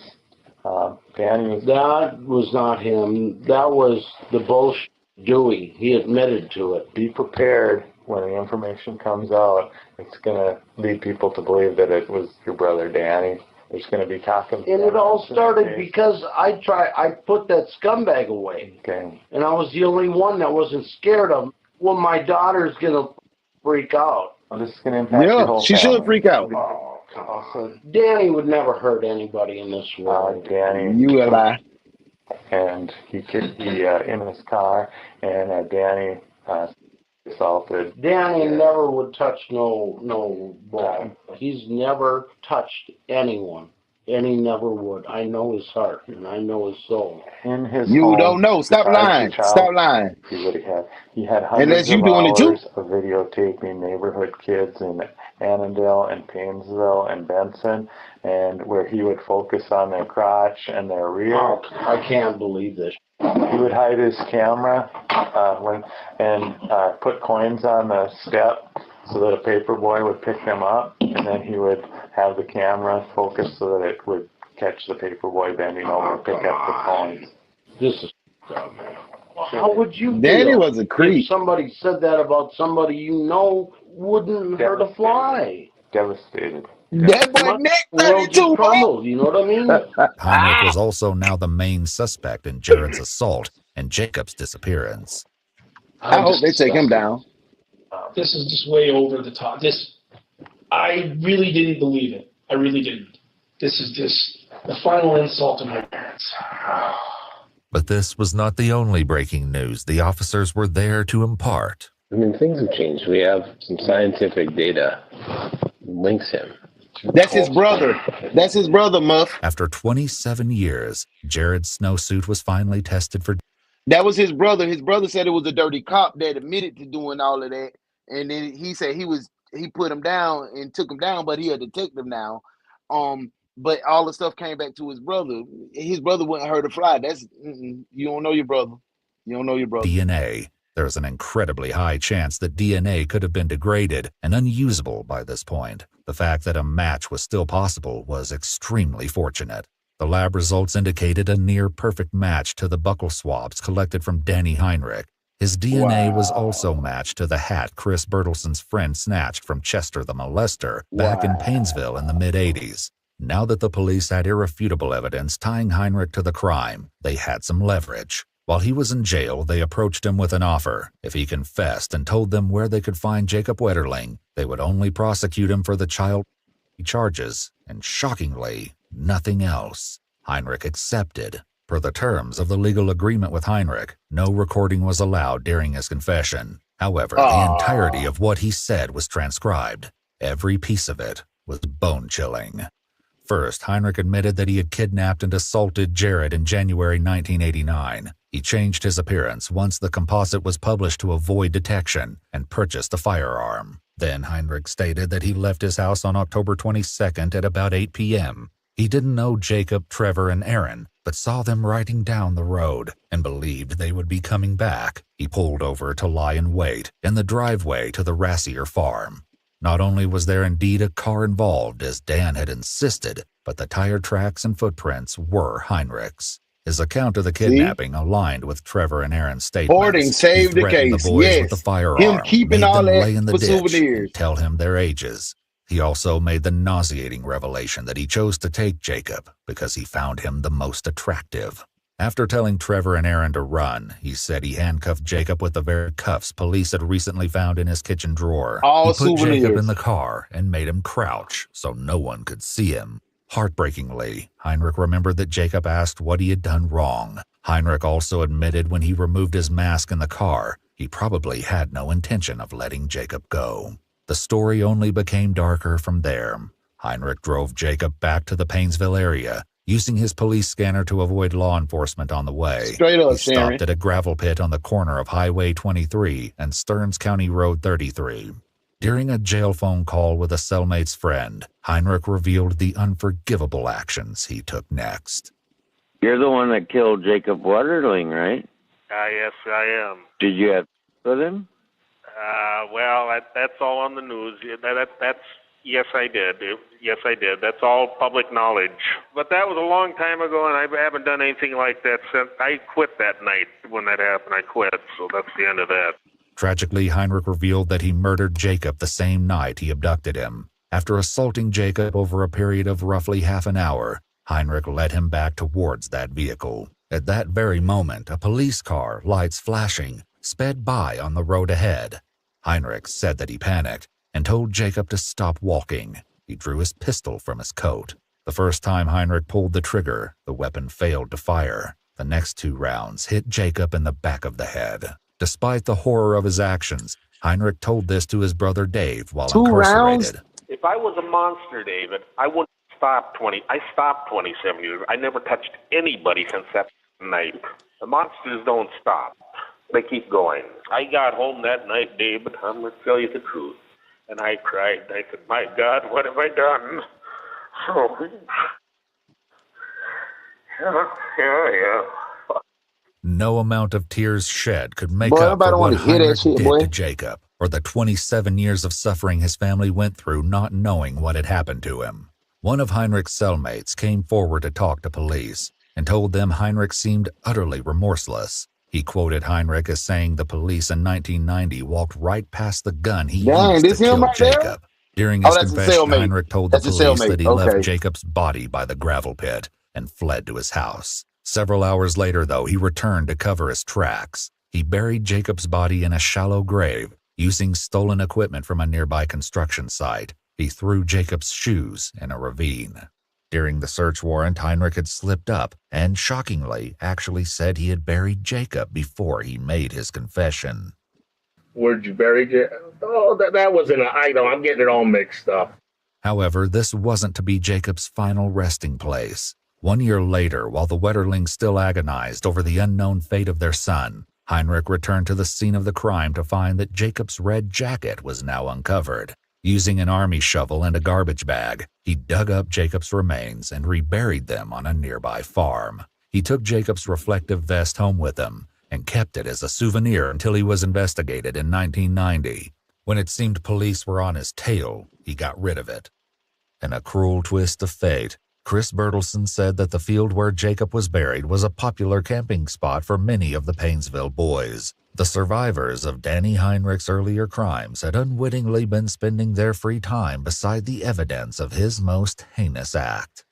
Danny. That was not him. That was the bullshit Dewey. He admitted to it. Be prepared when the information comes out. It's going to lead people to believe that it was your brother Danny. There's going to be talking. And it all started because I put that scumbag away. Okay. And I was the only one that wasn't scared of him. Well, my daughter's going to freak out. Well, this is going to impact your whole she family. should freak out. Also, Danny would never hurt anybody in this world. Danny. You and I. And he in his car, and Danny assaulted. Danny never would touch no boy. He's never touched anyone. and he never would. I know his heart, and I know his soul. In his You home, don't know. Stop besides the lying. child Stop lying. he had Unless hundreds you of doing it too. hours of videotaping neighborhood kids in Annandale and Painesville and Benson, and where he would focus on their crotch and their rear. Oh, I can't believe this. He would hide his camera and put coins on the step so that a paper boy would pick them up, and then he would have the camera focus so that it would catch the paper boy bending over and pick up the coins. This is how would you Danny feel was a creep. if somebody said that about somebody you know wouldn't hurt a fly? Devastated. That boy Nick World just crumbled, you know what I mean? Heinrich was also now the main suspect in Jared's assault and Jacob's disappearance. I hope they take him down. This is just way over the top. I really didn't believe it. I really didn't. This is just the final insult to my parents. But this was not the only breaking news the officers were there to impart. I mean, things have changed. We have some scientific data that links him. That's his brother. That's his brother, Muff. After 27 years, Jared's snowsuit was finally tested for... That was his brother. His brother said it was a dirty cop that admitted to doing all of that. And then he said he put him down and took him down, but he a detective now. But all the stuff came back to his brother. His brother wouldn't hurt a fly. You don't know your brother. You don't know your brother. DNA. There's an incredibly high chance that DNA could have been degraded and unusable by this point. The fact that a match was still possible was extremely fortunate. The lab results indicated a near-perfect match to the buccal swabs collected from Danny Heinrich. His DNA was also matched to the hat Chris Bertelson's friend snatched from Chester the molester back in Painesville in the mid-'80s. Now that the police had irrefutable evidence tying Heinrich to the crime, they had some leverage. While he was in jail, they approached him with an offer. If he confessed and told them where they could find Jacob Wetterling, they would only prosecute him for the child charges, and shockingly, nothing else. Heinrich accepted. Per the terms of the legal agreement with Heinrich, no recording was allowed during his confession. However, the entirety of what he said was transcribed. Every piece of it was bone-chilling. First, Heinrich admitted that he had kidnapped and assaulted Jared in January 1989. He changed his appearance once the composite was published to avoid detection and purchased a firearm. Then Heinrich stated that he left his house on October 22nd at about 8 p.m. He didn't know Jacob, Trevor, and Aaron, but saw them riding down the road and believed they would be coming back. He pulled over to lie in wait in the driveway to the Rassier farm. Not only was there indeed a car involved, as Dan had insisted, but the tire tracks and footprints were Heinrich's. His account of the kidnapping aligned with Trevor and Aaron's statements. Hoarding saved the case. The boys yes. with the firearm, him keeping made all them that lay in the for ditch souvenirs. and tell him their ages. He also made the nauseating revelation that he chose to take Jacob because he found him the most attractive. After telling Trevor and Aaron to run, he said he handcuffed Jacob with the very cuffs police had recently found in his kitchen drawer. All he put souvenirs. Jacob in the car and made him crouch so no one could see him. Heartbreakingly, Heinrich remembered that Jacob asked what he had done wrong. Heinrich also admitted when he removed his mask in the car, he probably had no intention of letting Jacob go. The story only became darker from there. Heinrich drove Jacob back to the Painesville area, using his police scanner to avoid law enforcement on the way. Straight up, he stopped at a gravel pit on the corner of Highway 23 and Stearns County Road 33. During a jail phone call with a cellmate's friend, Heinrich revealed the unforgivable actions he took next. You're the one that killed Jacob Wetterling, right? Yes, I am. Did you have with him? Well, that's all on the news. That's yes, I did. Yes, I did. That's all public knowledge. But that was a long time ago, and I haven't done anything like that since. I quit that night when that happened. I quit, so that's the end of that. Tragically, Heinrich revealed that he murdered Jacob the same night he abducted him. After assaulting Jacob over a period of roughly half an hour, Heinrich led him back towards that vehicle. At that very moment, a police car, lights flashing, sped by on the road ahead. Heinrich said that he panicked and told Jacob to stop walking. He drew his pistol from his coat. The first time Heinrich pulled the trigger, the weapon failed to fire. The next 2 rounds hit Jacob in the back of the head. Despite the horror of his actions, Heinrich told this to his brother Dave while 2 rounds? incarcerated. If I was a monster, David, I wouldn't stopped 27 years. I never touched anybody since that night. The monsters don't stop. They keep going. I got home that night, David, I'm going to tell you the truth. And I cried. I said, my God, what have I done? Oh. Yeah. No amount of tears shed could make Boy, up for nobody what want to hear that Heinrich shit, did boy. to Jacob, or the 27 years of suffering his family went through not knowing what had happened to him. One of Heinrich's cellmates came forward to talk to police and told them Heinrich seemed utterly remorseless. He quoted Heinrich as saying the police in 1990 walked right past the gun he used to kill Jacob. During his that's a confession, cellmate. Heinrich told the That's a police cellmate. that he Okay. left Jacob's body by the gravel pit and fled to his house. Several hours later, though, he returned to cover his tracks. He buried Jacob's body in a shallow grave, using stolen equipment from a nearby construction site. He threw Jacob's shoes in a ravine. During the search warrant, Heinrich had slipped up and, shockingly, actually said he had buried Jacob before he made his confession. Where'd you bury it? Oh, that was in an item. I'm getting it all mixed up. However, this wasn't to be Jacob's final resting place. 1 year later, while the Wetterlings still agonized over the unknown fate of their son, Heinrich returned to the scene of the crime to find that Jacob's red jacket was now uncovered. Using an army shovel and a garbage bag, he dug up Jacob's remains and reburied them on a nearby farm. He took Jacob's reflective vest home with him and kept it as a souvenir until he was investigated in 1990. When it seemed police were on his tail, he got rid of it. In a cruel twist of fate, Chris Bertelsen said that the field where Jacob was buried was a popular camping spot for many of the Painesville boys. The survivors of Danny Heinrich's earlier crimes had unwittingly been spending their free time beside the evidence of his most heinous act.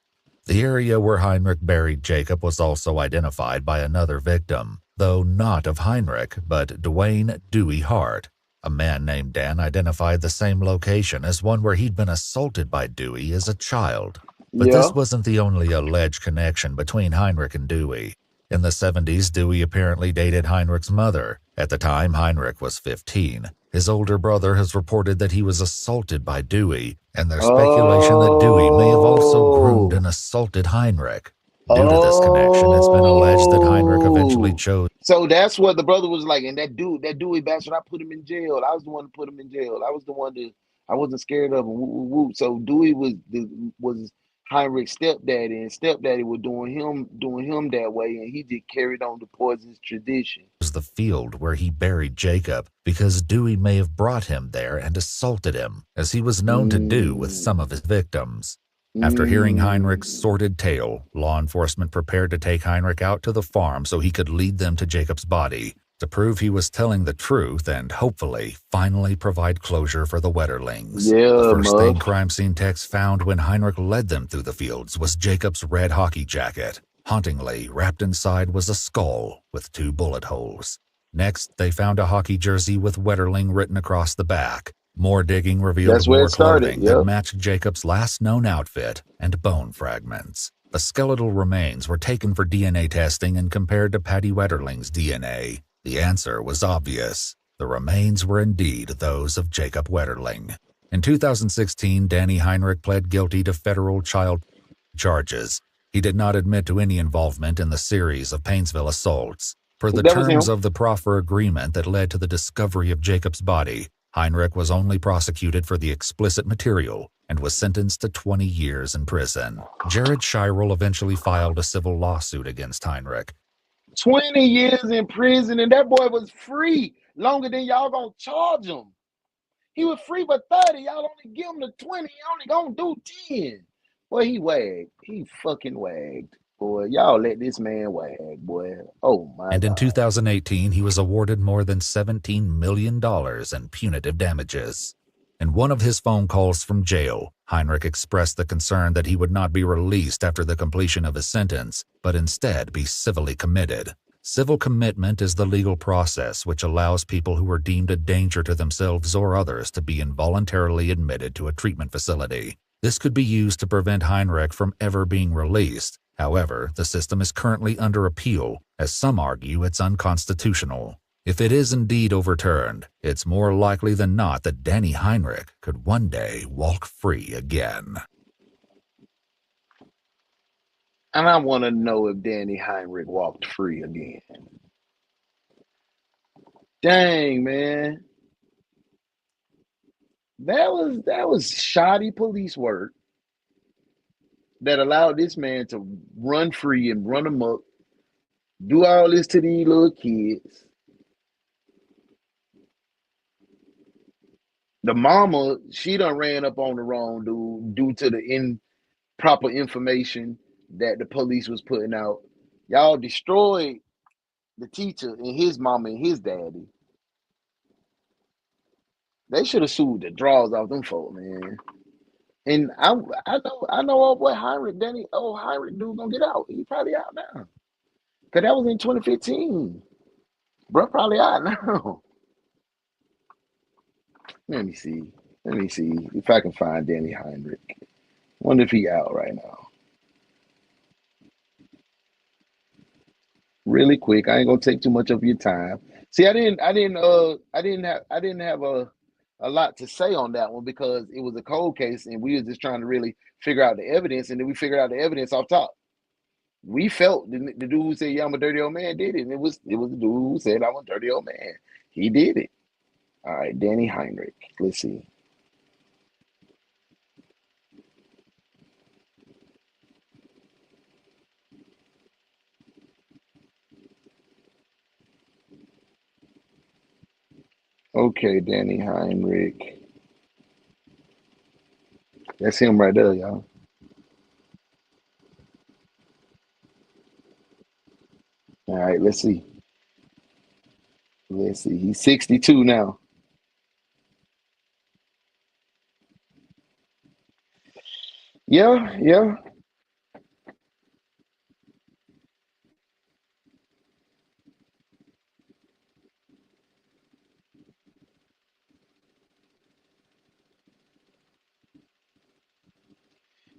The area where Heinrich buried Jacob was also identified by another victim, though not of Heinrich, but Dwayne Dewey Hart. A man named Dan identified the same location as one where he'd been assaulted by Dewey as a child. But this wasn't the only alleged connection between Heinrich and Dewey. In the 70s, Dewey apparently dated Heinrich's mother. At the time, Heinrich was 15. His older brother has reported that he was assaulted by Dewey, and there's speculation that Dewey may have also groomed and assaulted Heinrich. Due to this connection, it's been alleged that Heinrich eventually chose. So that's what the brother was like, and that Dewey bastard, I put him in jail. I was the one to put him in jail. I was the one that I wasn't scared of him. Woo, woo, woo. So Dewey was Heinrich's stepdaddy, and stepdaddy was doing him that way, and he just carried on the poisonous tradition. Was the field where he buried Jacob because Dewey may have brought him there and assaulted him, as he was known to do with some of his victims. After hearing Heinrich's sordid tale, law enforcement prepared to take Heinrich out to the farm so he could lead them to Jacob's body to prove he was telling the truth and hopefully finally provide closure for the Wetterlings. The first thing crime scene techs found when Heinrich led them through the fields was Jacob's red hockey jacket. Hauntingly, wrapped inside was a skull with 2 bullet holes. Next, they found a hockey jersey with Wetterling written across the back. More digging revealed more clothing that matched Jacob's last known outfit and bone fragments. The skeletal remains were taken for DNA testing and compared to Patty Wetterling's DNA. The answer was obvious. The remains were indeed those of Jacob Wetterling. In 2016, Danny Heinrich pled guilty to federal child charges. He did not admit to any involvement in the series of Painesville assaults. Per the terms of the proffer agreement that led to the discovery of Jacob's body, Heinrich was only prosecuted for the explicit material and was sentenced to 20 years in prison. Jared Shirel eventually filed a civil lawsuit against Heinrich. 20 years in prison, and that boy was free longer than y'all gonna charge him. He was free for 30. Y'all only give him the 20. He only gonna do 10. Boy, he wagged. He fucking wagged. Boy, y'all let this man wag, boy. Oh, my And in 2018, he was awarded more than $17 million in punitive damages. In one of his phone calls from jail, Heinrich expressed the concern that he would not be released after the completion of his sentence, but instead be civilly committed. Civil commitment is the legal process which allows people who are deemed a danger to themselves or others to be involuntarily admitted to a treatment facility. This could be used to prevent Heinrich from ever being released. However, the system is currently under appeal, as some argue it's unconstitutional. If it is indeed overturned, it's more likely than not that Danny Heinrich could one day walk free again. And I want to know if Danny Heinrich walked free again. Dang, man. That was shoddy police work that allowed this man to run free and run amok, do all this to these little kids. The mama, she done ran up on the wrong dude due to the improper information that the police was putting out. Y'all destroyed the teacher and his mama and his daddy. They should have sued the draws off them folk, man. And I know old boy Heinrich, Heinrich dude gonna get out. He probably out now. Cause that was in 2015. Bro, probably out now. Let me see if I can find Danny Heinrich. Wonder if he out right now. Really quick. I ain't gonna take too much of your time. See, I didn't have a lot to say on that one because it was a cold case and we were just trying to really figure out the evidence, and then we figured out the evidence off top. We felt the dude who said, "Yeah, I'm a dirty old man," did it. And it was the dude who said, "I'm a dirty old man." He did it. All right, Danny Heinrich. Let's see. Okay, Danny Heinrich. That's him right there, y'all. All right, let's see. Let's see. He's 62 now. Yeah, yeah.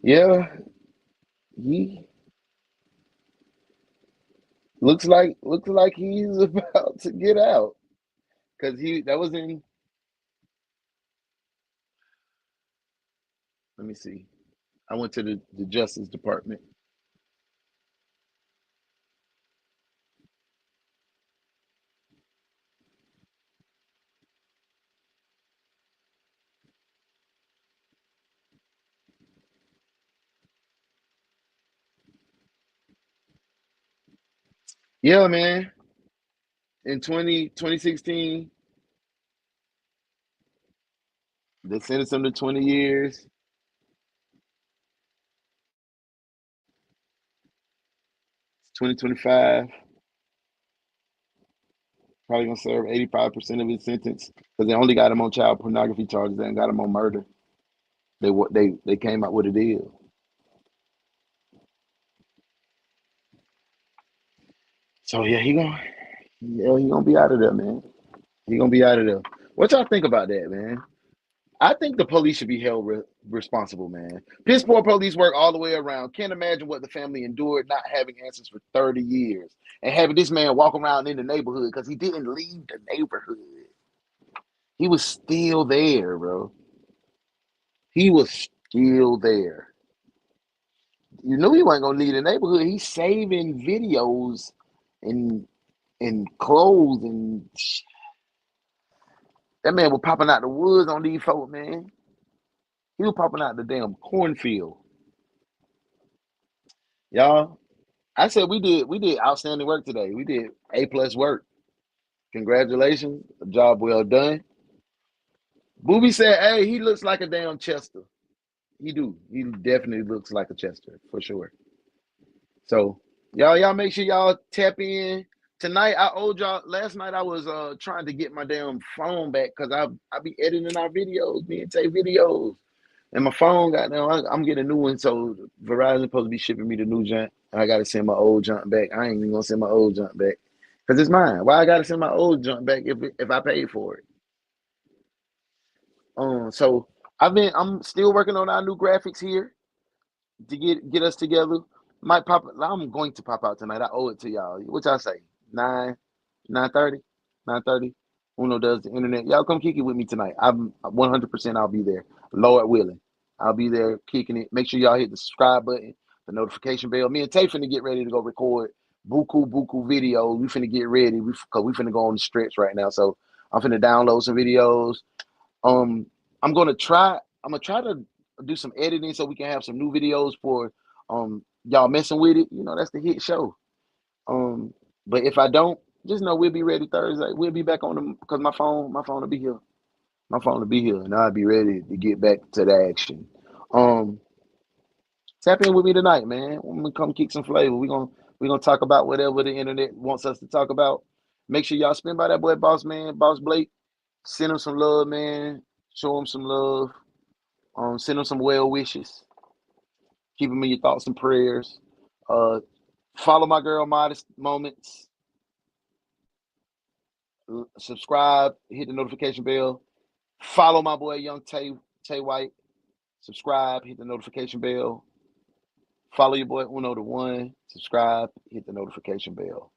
Yeah. He looks like he's about to get out. Cause that was in, let me see. I went to the Justice Department. Yeah, man. In 2016, they sentenced him to 20 years. 2025, probably gonna serve 85% of his sentence because they only got him on child pornography charges. They ain't got him on murder. They came out with a deal. So yeah, he gonna be out of there, man. He gonna be out of there. What y'all think about that, man? I think the police should be held responsible, man. Piss poor police work all the way around. Can't imagine what the family endured not having answers for 30 years and having this man walk around in the neighborhood because he didn't leave the neighborhood. He was still there, bro. He was still there. You knew he wasn't gonna leave the neighborhood. He's saving videos and clothes and that man was popping out the woods on these folks, man. He was popping out the damn cornfield. Y'all, I said we did outstanding work today. We did A+ work. Congratulations. A job well done. Booby said, hey, he looks like a damn Chester. He do. He definitely looks like a Chester, for sure. So y'all make sure y'all tap in. Tonight I owed y'all. Last night I was trying to get my damn phone back because I be editing our videos, me and take videos. And my phone got now. I'm getting a new one, so Verizon supposed to be shipping me the new junk. I gotta send my old junk back. I ain't even gonna send my old junk back because it's mine. Why I gotta send my old junk back if I paid for it? So I'm still working on our new graphics here to get us together. Might pop. I'm going to pop out tonight. I owe it to y'all. What y'all say? 9:30, 9:30. Uno does the internet. Y'all come kick it with me tonight. I'm 100%. I'll be there. Lord willing, I'll be there kicking it. Make sure y'all hit the subscribe button, the notification bell. Me and Tay finna get ready to go record buku video. We finna get ready because we finna go on the stretch right now. So I'm finna download some videos. I'm gonna try to do some editing so we can have some new videos for y'all messing with it. You know, that's the hit show. But if I don't, just know we'll be ready Thursday. We'll be back on them because my phone will be here. My phone will be here, and I'll be ready to get back to the action. Tap in with me tonight, man. I'm gonna come kick some flavor. We're gonna talk about whatever the internet wants us to talk about. Make sure y'all spin by that boy Boss Blake. Send him some love, man. Show him some love. Send him some well wishes. Keep him in your thoughts and prayers. Follow my girl Modest Moments. Subscribe. Hit the notification bell. Follow my boy Young Tay White. Subscribe. Hit the notification bell. Follow your boy UnoDaOne. Subscribe. Hit the notification bell.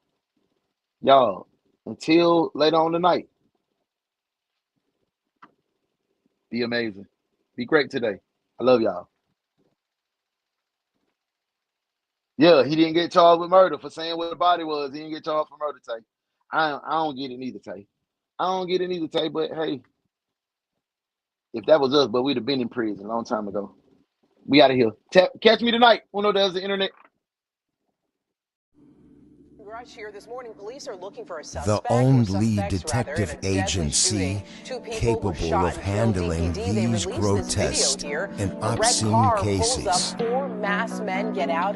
Y'all, until later on tonight, be amazing. Be great today. I love y'all. Yeah, he didn't get charged with murder for saying what the body was. He didn't get charged for murder, Tay. I don't get it neither, Tay. I don't get it neither, Tay, but hey, if that was us, but we'd have been in prison a long time ago. We out of here. Catch me tonight. There's the internet. Here this morning, police are looking for a the only detective agency capable of handling these grotesque and obscene cases.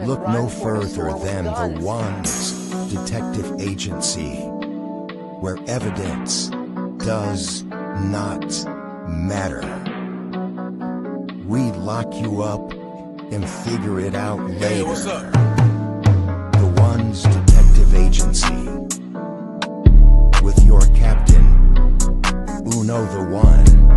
Look no further than the DaOnes Detective Agency, where evidence does not matter. We lock you up and figure it out later. Hey, what's up? DaOnes Detective Agency, with your captain, UnoDaOne.